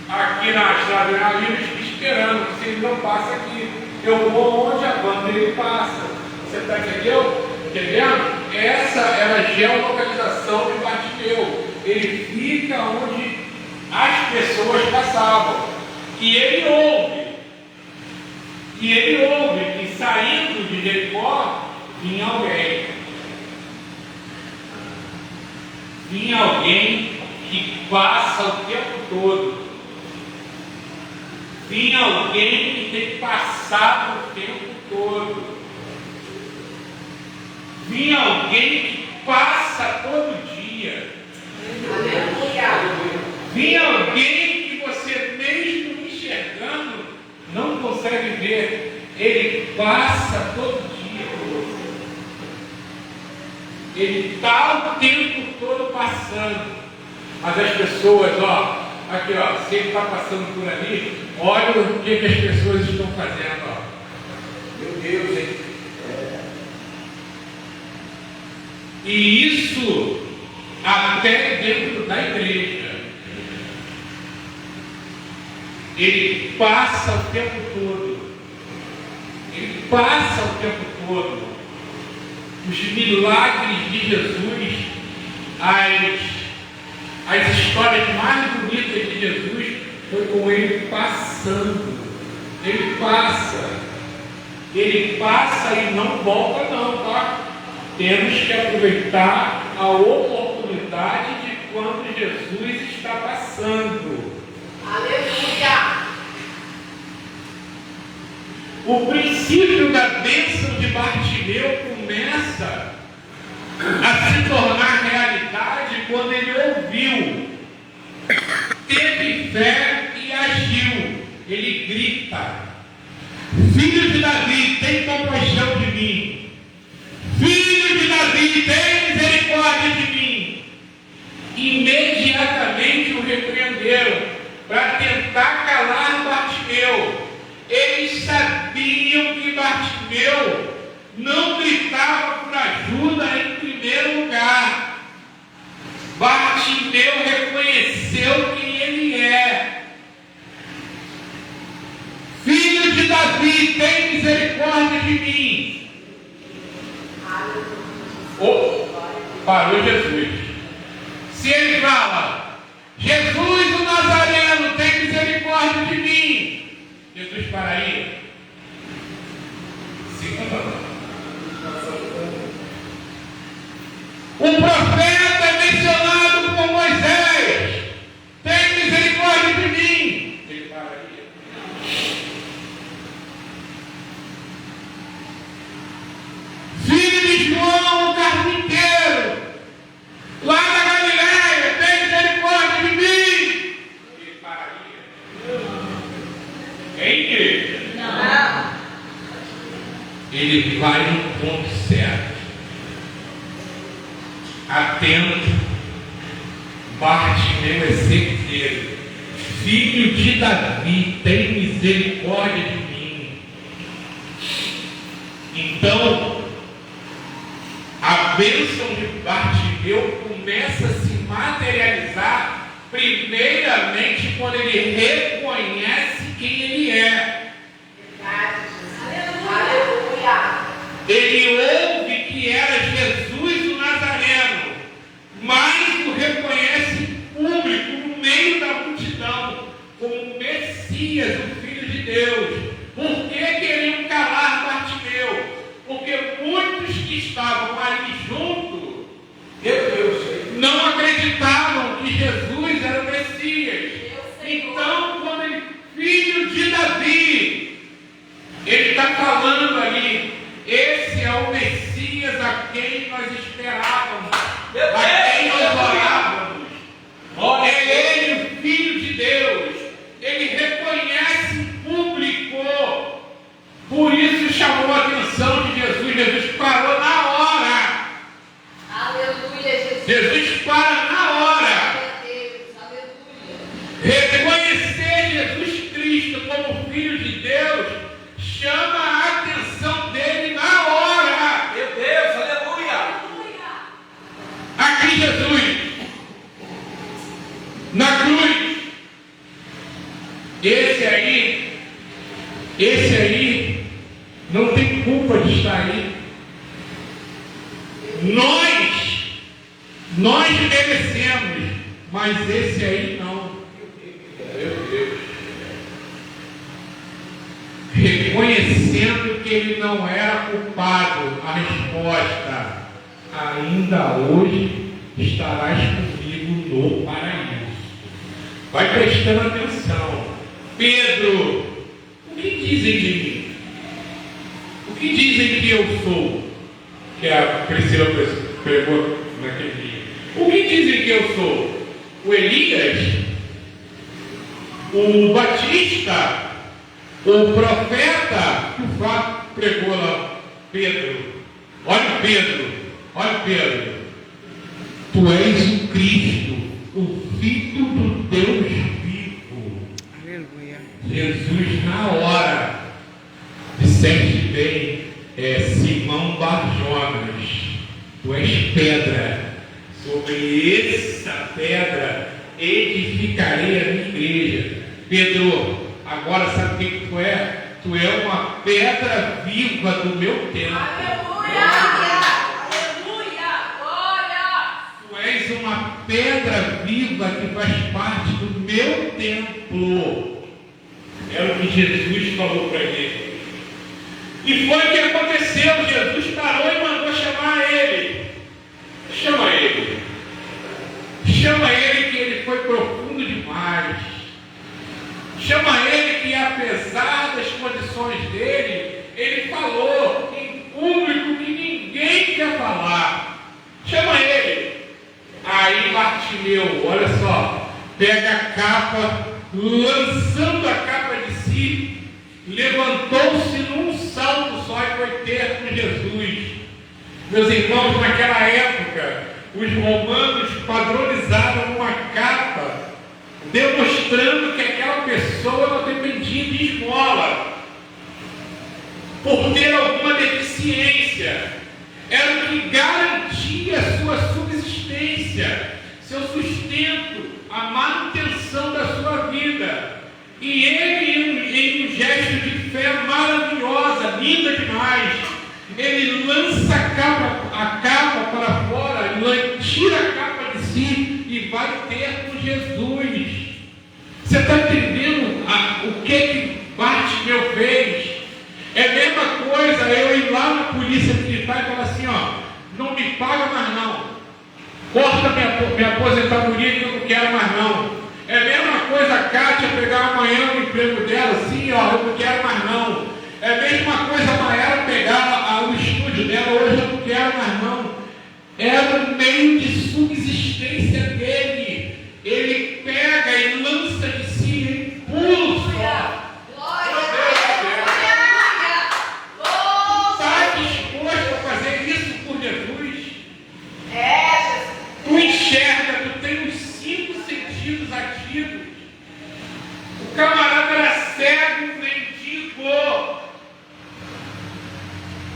S1: na estrada de Nariz esperando, se ele não passa aqui. Eu vou onde a banda ele passa. Você está entendendo? Essa era a geolocalização de Bartimeu. Ele fica onde as pessoas passavam. E ele ouve que saindo de Jericó vinha alguém. Vinha alguém que passa o tempo todo. Vinha alguém que tem que passar o tempo todo. Vinha alguém que passa todo dia. Vinha alguém que você mesmo enxergando não consegue ver. Ele passa todo dia por você. Ele está o tempo todo passando. Mas as pessoas, aqui, se ele está passando por ali, olha o que as pessoas estão fazendo, Meu Deus, hein? E isso até dentro da igreja. Ele passa o tempo todo. Ele passa o tempo todo. Os milagres de Jesus, as histórias mais bonitas de Jesus foi com ele passando. Ele passa e não volta não, tá? Temos que aproveitar a oportunidade de quando Jesus está passando.
S2: Aleluia!
S1: O princípio da bênção de Bartimeu começa a se tornar realidade quando ele ouviu, teve fé e agiu. Ele grita: Filho de Davi, tem compaixão de mim. Filho de Davi, tem misericórdia de mim. Imediatamente o repreenderam para tentar calar Bartimeu. Eles sabiam que Bartimeu não gritava por ajuda em primeiro lugar. Bartimeu reconheceu quem ele é. Filho de Davi, tem misericórdia de mim. Parou Jesus. Se ele fala: Jesus o Nazareno, tem misericórdia de mim, Jesus pararia? Sim ou não? O profeta é mencionado por Moisés, tem misericórdia de mim, ele pararia? Filho de João, o carpinteiro, lá na Galileia, tem misericórdia de mim, ele pararia? Em igreja? Não. Ele vai no ponto certo. Atento. Bartimeu é certeiro. Filho de Davi, tem misericórdia de mim. Então, a bênção de Bartimeu começa a se materializar primeiramente quando ele reconhece quem ele é.
S2: Aleluia!
S1: Ele ouve que era Jesus o Nazareno, mas o reconhece público no meio da multidão como o Messias, o Filho de Deus. Por que queriam calar Bartimeu? Porque muitos que estavam ali junto, não acreditavam que Jesus era o Messias. Então, quando ele, filho de Davi, ele está falando ali, esse é o Messias a quem nós esperávamos, a quem nós orávamos. É ele, o Filho de Deus. Ele reconhece o público. Por isso chamou a atenção de Jesus. Jesus parou na hora.
S2: Aleluia, Jesus.
S1: Jesus para na hora.
S2: Aleluia.
S1: Reconhecer Jesus Cristo como Filho de Deus chama a atenção dele na hora.
S3: Meu Deus, aleluia.
S1: Aqui Jesus, na cruz. Esse aí não tem culpa de estar aí. Nós merecemos, mas esse aí não. Meu Deus. Reconhecendo que ele não era culpado, a resposta: ainda hoje estarás comigo no paraíso. Vai prestando atenção. Pedro, o que dizem de mim? O que dizem que eu sou? Que a Priscila pregou naquele dia. O que dizem que eu sou? O Elias? O Batista? O profeta? O Fábio pregou lá. Pedro. Olha Pedro. Tu és o Cristo, o Filho do Deus vivo.
S3: Aleluia.
S1: Jesus, na hora, disseste bem, Simão Barjonas, tu és pedra, sobre essa pedra edificarei a minha igreja. Pedro, agora sabe o que tu é? Tu é uma pedra viva do meu templo.
S2: Aleluia! Glória!
S1: Tu és uma pedra viva que faz parte do meu templo. Era o que Jesus falou para ele. E foi o que aconteceu. Jesus parou e mandou chamar ele. Chama ele. Chama ele, que ele foi profundo demais. Chama ele, que apesar das condições dele, ele falou em público que ninguém quer falar. Chama ele. Aí Bartimeu, olha só, pega a capa, lançando a capa de si, levantou-se num salto só e foi ter com Jesus. Meus irmãos, naquela época, os romanos padronizaram uma capa, demonstrando que aquela pessoa não dependia de esmola, por ter alguma deficiência. Era o que garantia a sua subsistência, seu sustento, a manutenção da sua vida. E ele, em um gesto de fé maravilhosa, linda demais, ele lança a capa para fora, tira a capa de si e vai ter com Jesus. Você está entendendo o que Bartimeu fez? É a mesma coisa eu ir lá na polícia militar e falar assim, não me paga mais não. Corta minha aposentadoria que eu não quero mais não. É a mesma coisa a Kátia pegar amanhã o emprego dela, assim, eu não quero mais não. É a mesma coisa a Maera pegar o estúdio dela, hoje eu não quero mais não. É no meio de subsistência dele. Ele pega e lança de si em pulo só. Tu enxerga, tu tem os 5 sentidos ativos. O camarada era cego, mendigo.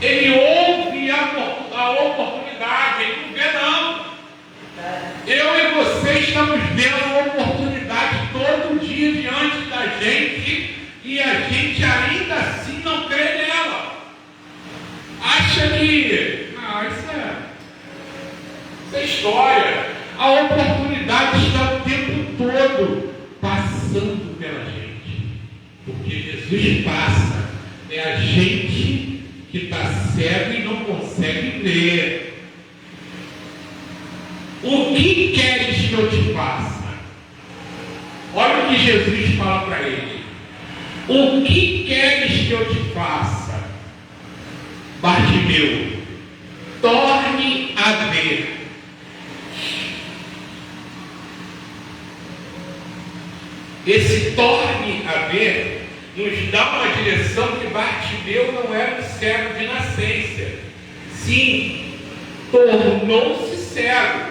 S1: Ele ouve a oportunidade, ele não vê não. Eu e você estamos vendo a oportunidade todo dia diante da gente e a gente ainda assim não crê nela. Acha que isso é história. A oportunidade está o tempo todo passando pela gente. Porque Jesus passa. É a gente que está cego e não consegue ver. O que queres que eu te faça? Olha o que Jesus fala para ele. O que queres que eu te faça? Bartimeu, torne a ver. Esse torne a ver nos dá uma direção que Bartimeu não era um cego de nascença. Sim, tornou-se cego.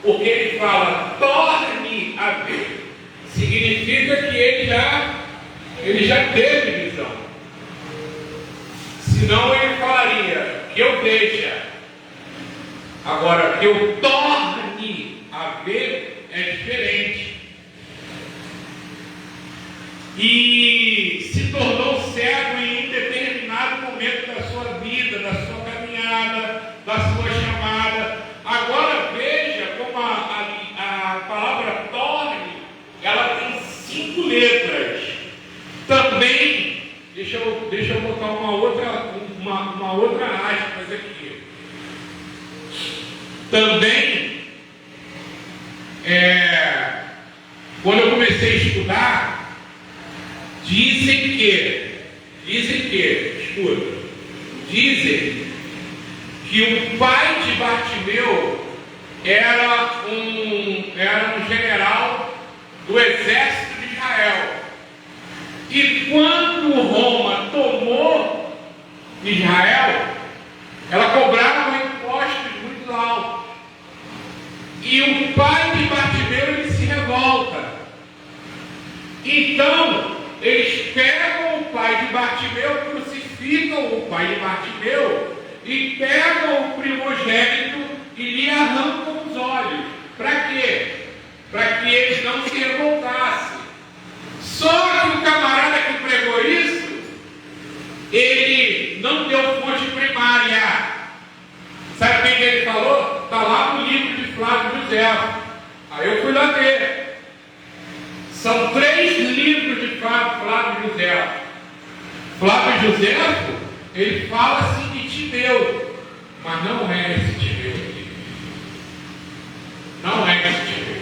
S1: Porque ele fala, torne a ver. Significa que ele já teve visão. Senão ele falaria, que eu veja. Agora, que eu torne a ver é diferente. E se tornou cego em determinado momento da sua vida, da sua caminhada, da sua chamada. Agora veja como a palavra torne, ela tem 5 letras. Também, deixa eu botar uma outra aspas aqui. Também, quando eu comecei a estudar, Dizem que o pai de Bartimeu era um general do exército de Israel. E quando Roma tomou Israel, ela cobrava impostos muito altos. E o pai de Bartimeu, ele se revolta. Então, eles pegam o pai de Bartimeu, crucificam o pai de Bartimeu e pegam o primogênito e lhe arrancam os olhos. Para quê? Para que eles não se revoltassem. Só que o camarada que pregou isso, ele não deu fonte primária. Sabe o que ele falou? Está lá no livro de Flávio José. Aí eu fui lá ver. São 3 livros de Flávio José. Flávio José, ele fala assim de Timeu, mas não é esse Timeu aqui. Não é esse Timeu.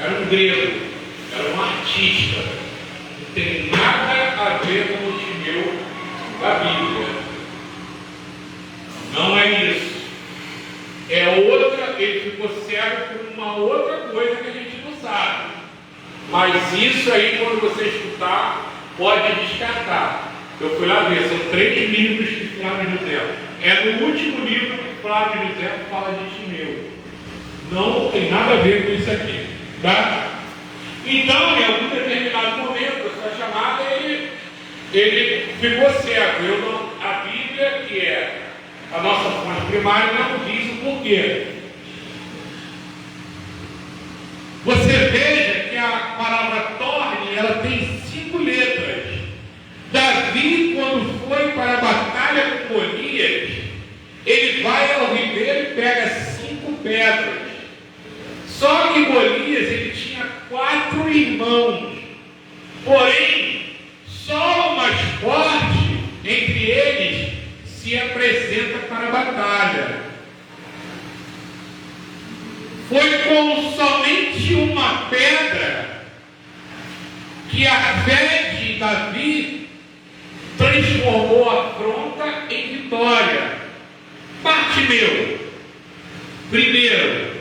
S1: Era um grego, era um artista. Não tem nada a ver com o Timeu da Bíblia. Não é isso. É outra, ele ficou cego por uma outra coisa que a gente não sabe. Mas isso aí, quando você escutar, pode descartar. Eu fui lá ver, são 3 livros de Flávio José. É no último livro que Flávio José fala de Timeu. Não tem nada a ver com isso aqui. Tá? Então, em algum determinado momento, essa chamada, ele ficou cego. A Bíblia, que é a nossa fonte primária, não diz o porquê. Você veja que a palavra torne, ela tem 5 letras. Davi, quando foi para a batalha com Golias, ele vai ao ribeiro e pega 5 pedras. Só que Golias, ele tinha 4 irmãos. Porém, só o mais forte entre eles se apresenta para a batalha. Foi com somente uma pedra que a fé de Davi transformou a afronta em vitória. Bartimeu, primeiro,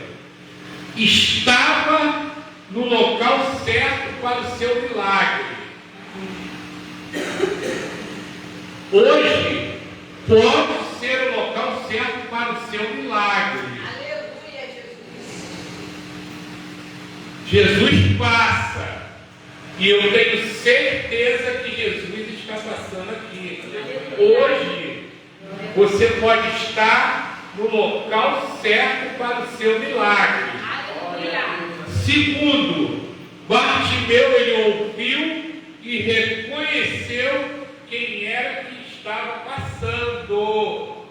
S1: estava no local certo para o seu milagre. Hoje, pode ser o local certo para o seu milagre. Jesus passa, e eu tenho certeza que Jesus está passando aqui. Hoje, você pode estar no local certo para o seu milagre. Segundo, Bartimeu, ele ouviu e reconheceu quem era que estava passando.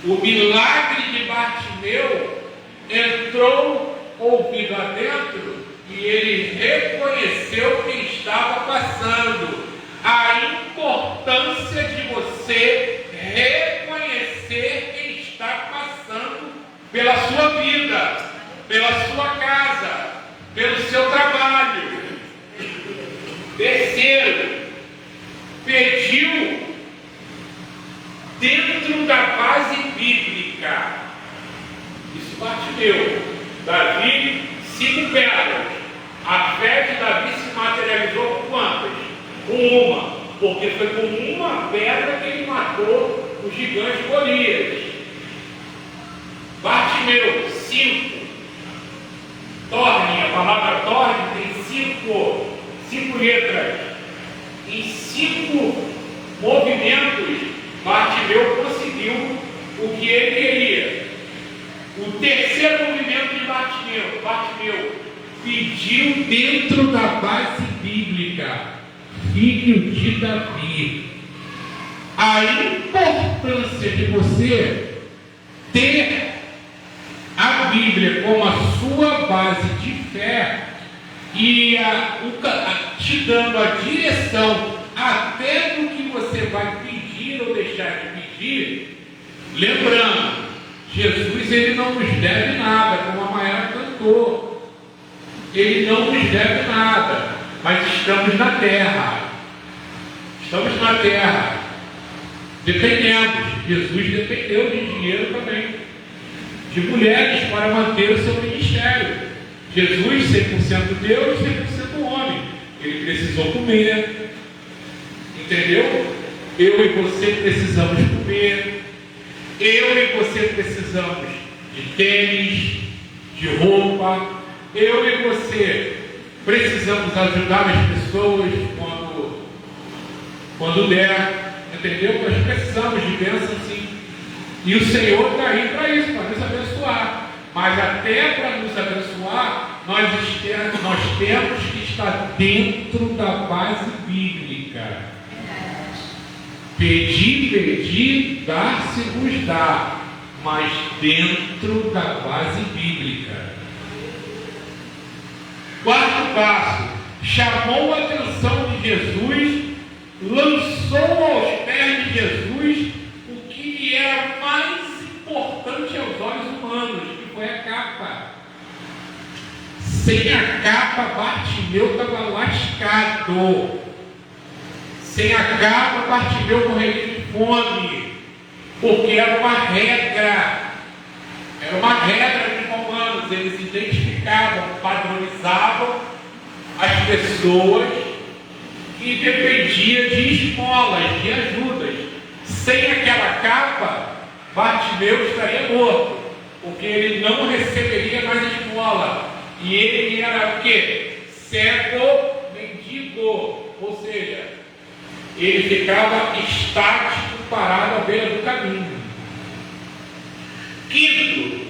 S1: O milagre de Bartimeu entrou ouvido adentro e ele reconheceu quem estava passando. A importância de você reconhecer quem está passando pela sua vida, pela sua casa, pelo seu trabalho. Terceiro, pediu dentro da base bíblica. Isso Bartimeu. Davi, 5 pedras. A fé de Davi se materializou com quantas? Com uma. Porque foi com uma pedra que ele matou o gigante Golias. Bartimeu, 5. Torne, a palavra torne tem 5 letras. Em 5 movimentos, Bartimeu conseguiu o que ele queria. O terceiro movimento de Bartimeu pediu dentro da base bíblica, filho de Davi. A importância de você ter a Bíblia como a sua base de fé e te dando a direção até do que você vai pedir ou deixar de pedir. Lembrando, Jesus, ele não nos deve nada, como a Maiara cantou. Ele não nos deve nada. mas estamos na terra. Estamos na terra. Dependemos. Jesus dependeu de dinheiro também, de mulheres para manter o seu ministério. Jesus, 100% Deus, 100% homem. Ele precisou comer. Entendeu? Eu e você precisamos comer. Eu e você precisamos de tênis, de roupa. Eu e você precisamos ajudar as pessoas quando der. Entendeu? Nós precisamos de bênção, sim. E o Senhor está aí para isso, para nos abençoar. Mas até para nos abençoar, nós temos que estar dentro da base bíblica. Pedir, dar-se-vos dá, mas dentro da base bíblica. Quarto passo, chamou a atenção de Jesus, lançou aos pés de Jesus o que lhe era mais importante aos olhos humanos, que foi a capa. Sem a capa, Bartimeu estava lascado. Sem a capa, Bartimeu morreria de fome, porque era uma regra. Era uma regra dos romanos. Eles identificavam, padronizavam as pessoas que dependiam de esmolas, de ajudas. Sem aquela capa, Bartimeu estaria morto, porque ele não receberia mais esmola. E ele era o quê? Cego, mendigo. Ou seja, ele ficava estático, parado à beira do caminho. Quinto,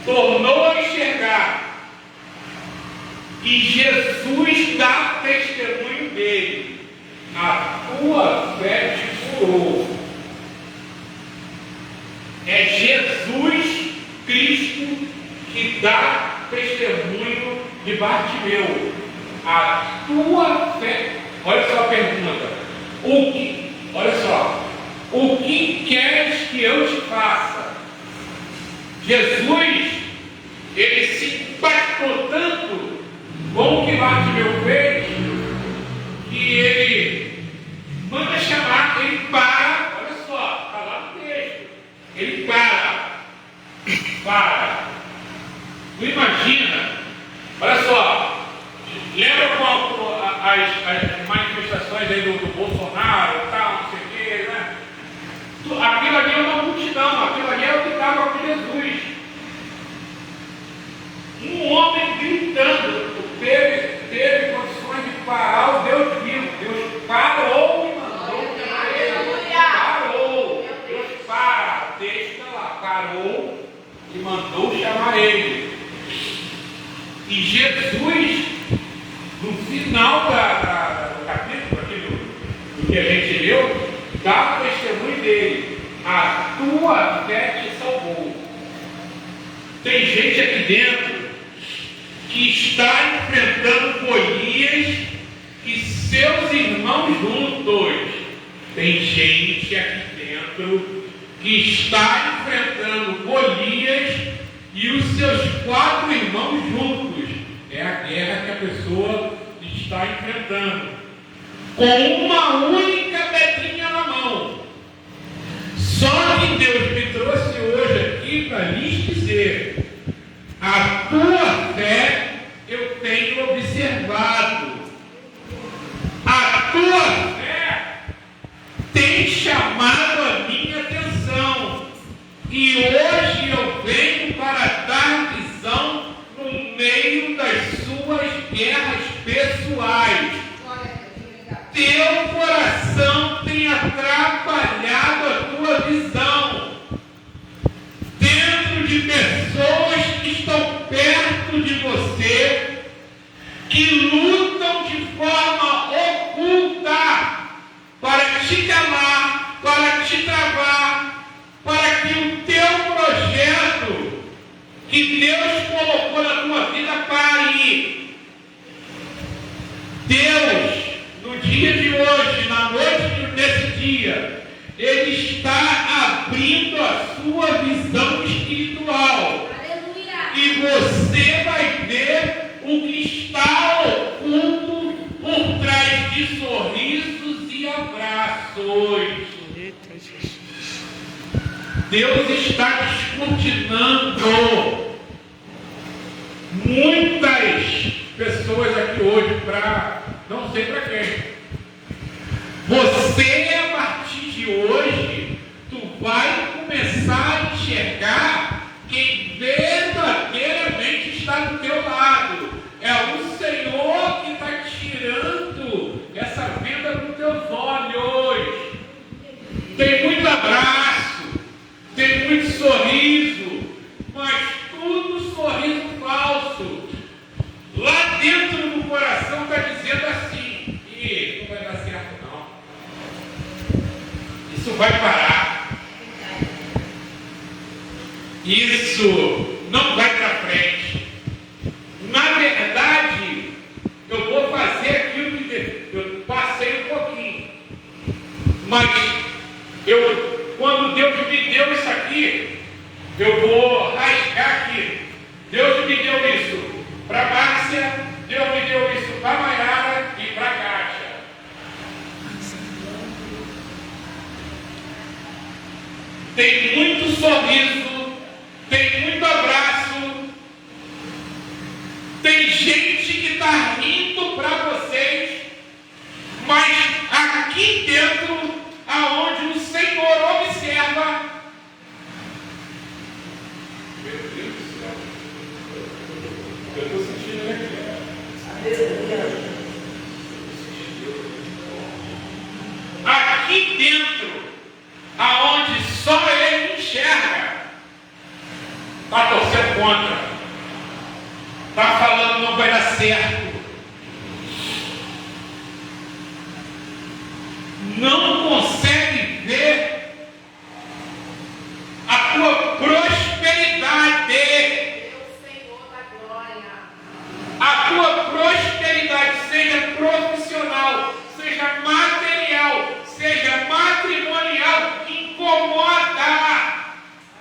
S1: tornou a enxergar, e Jesus dá testemunho dele: a tua fé te curou. É Jesus Cristo que dá testemunho de Bartimeu. A tua fé. Olha só a pergunta. Olha só. O que queres que eu te faça? Jesus, ele se impactou tanto com o que Bartimeu fez, que ele manda chamar, ele para. Olha só, está lá no texto. Ele para. Tu imagina, olha só, lembra com as manifestações aí do Bolsonaro e tal, não sei o que, né? Aquilo ali é uma multidão, aquilo ali é o que estava com Jesus. Um homem gritando, teve condições de parar o Deus vivo. Deus parou e mandou chamar ele. Parou. Deus para, deixa lá, parou e mandou chamar ele. E Jesus, no final do capítulo, do que a gente leu, dá o testemunho dele: a tua fé te salvou. Tem gente aqui dentro que está enfrentando Golias e seus irmãos juntos. Tem gente aqui dentro que está enfrentando Golias e os seus 4 irmãos juntos. É a guerra que a pessoa está enfrentando, com uma única pedrinha na mão. Só que Deus me trouxe hoje aqui para lhes dizer: a tua fé eu tenho observado. A tua fé tem chamado a minha atenção. E hoje eu venho para dar visão no meio das suas guerras pessoais. Teu coração tem atrapalhado a tua visão dentro de pessoas que estão perto de você, que lutam de forma oculta para te calar, para te travar, para que o teu projeto que Deus colocou na tua vida pare. Deus, no dia de hoje, na noite desse dia, Ele está abrindo a sua visão espiritual. Aleluia. E você vai ver o que está oculto por de sorrisos e abraços.
S3: Eita, Jesus.
S1: Deus está descortinando muitas pessoas aqui hoje para não sei para quem. Você, a partir de hoje, tu vai começar a enxergar quem verdadeiramente está do teu lado. É o Senhor que está tirando essa venda dos teus olhos. Tem muito abraço, tem muito sorriso, mas tudo sorriso falso. Lá dentro do coração está dizendo assim: não vai dar certo não. Isso vai parar. Isso não vai para frente. Na verdade, eu vou fazer aquilo que eu passei um pouquinho. Mas quando Deus me deu isso aqui, eu vou rasgar aqui. Deus me deu isso para a Márcia, Deus me deu isso para a Maiara e para a Kátia. Tem muito sorriso, tem muito abraço, tem gente que está rindo para vocês, mas aqui dentro, aonde o Senhor observa, meu Deus do céu, eu estou sentindo aqui. Aqui dentro, aonde só ele enxerga, está torcendo contra, está falando não vai dar certo, não consegue ver a tua prosperidade. A tua prosperidade, seja profissional, seja material, seja matrimonial, incomoda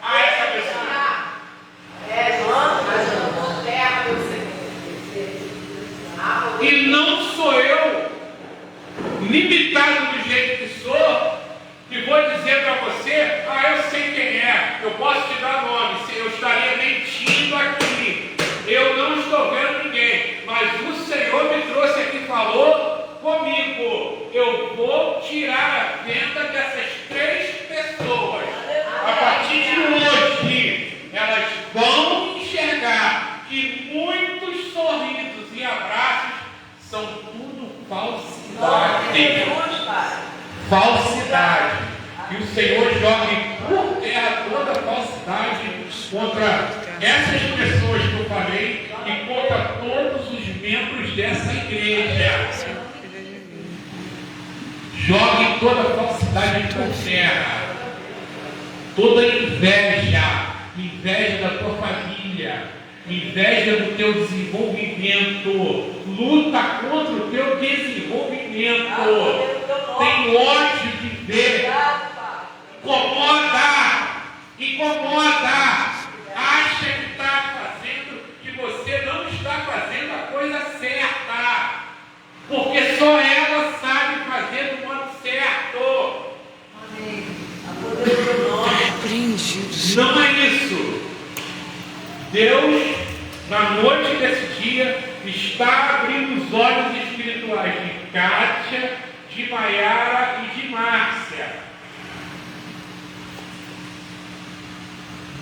S1: a essa pessoa. E não sou eu, limitado do jeito que sou, que vou dizer para você: eu sei quem é, eu posso te dar nome, eu estaria mentindo aqui. Eu não estou vendo ninguém, mas o Senhor me trouxe aqui e falou comigo: eu vou tirar a venda dessas 3 pessoas. A partir de hoje, elas vão enxergar que muitos sorrisos e abraços são tudo falsidade. Falsidade. E o Senhor jogue por terra toda a falsidade contra essas pessoas que eu falei e contra todos os membros dessa igreja. Jogue toda a falsidade por terra. Toda inveja, inveja da tua família, inveja do teu desenvolvimento, luta contra o teu desenvolvimento, tem ódio de ver, incomoda, acha que está fazendo, que você não está fazendo a coisa certa, porque só ela sabe fazer do modo certo. Não é isso. Deus, na noite desse dia, está abrindo os olhos espirituais de Kátia, de Maiara e de Márcia.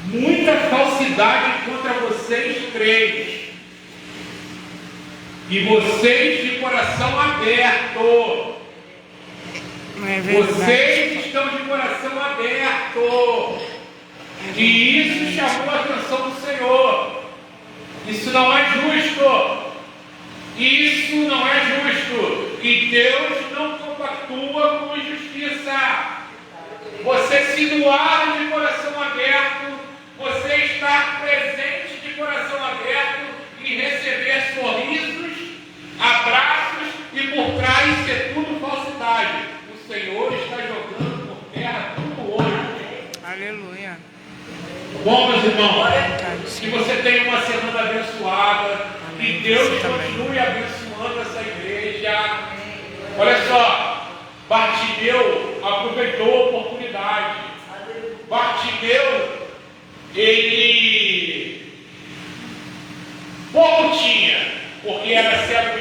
S1: Muita falsidade contra vocês 3. E vocês de coração aberto.
S3: Não é verdade.
S1: Vocês estão de coração aberto. E isso chamou a atenção do Senhor. Isso não é justo. Isso não é justo. E Deus não compactua com injustiça. Você se doar de coração aberto, você estar presente de coração aberto e receber sorrisos, abraços e por trás ser tudo falsidade. O Senhor está jogando por terra tudo hoje.
S3: Aleluia.
S1: Bom, meus irmãos, que você tenha uma semana abençoada, que Deus continue abençoando essa igreja. Olha aproveitou a oportunidade. Bartimeu, ele pouco tinha, porque era cego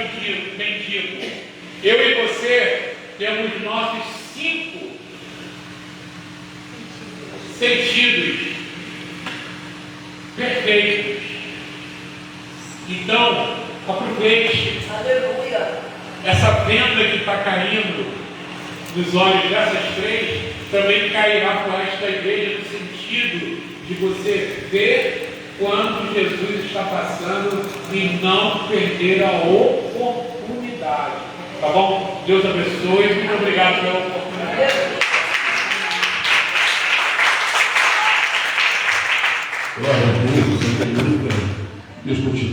S1: mendigo. Eu e você temos nossos 5 sentidos perfeitos. Então, aproveite.
S2: Aleluia.
S1: Essa venda que está caindo nos olhos dessas 3 também cairá para o resto da igreja, no sentido de você ver quando Jesus está passando e não perder a oportunidade. Tá bom? Deus abençoe. Muito obrigado pela oportunidade.
S4: Glória a Deus, aleluia. Deus continue.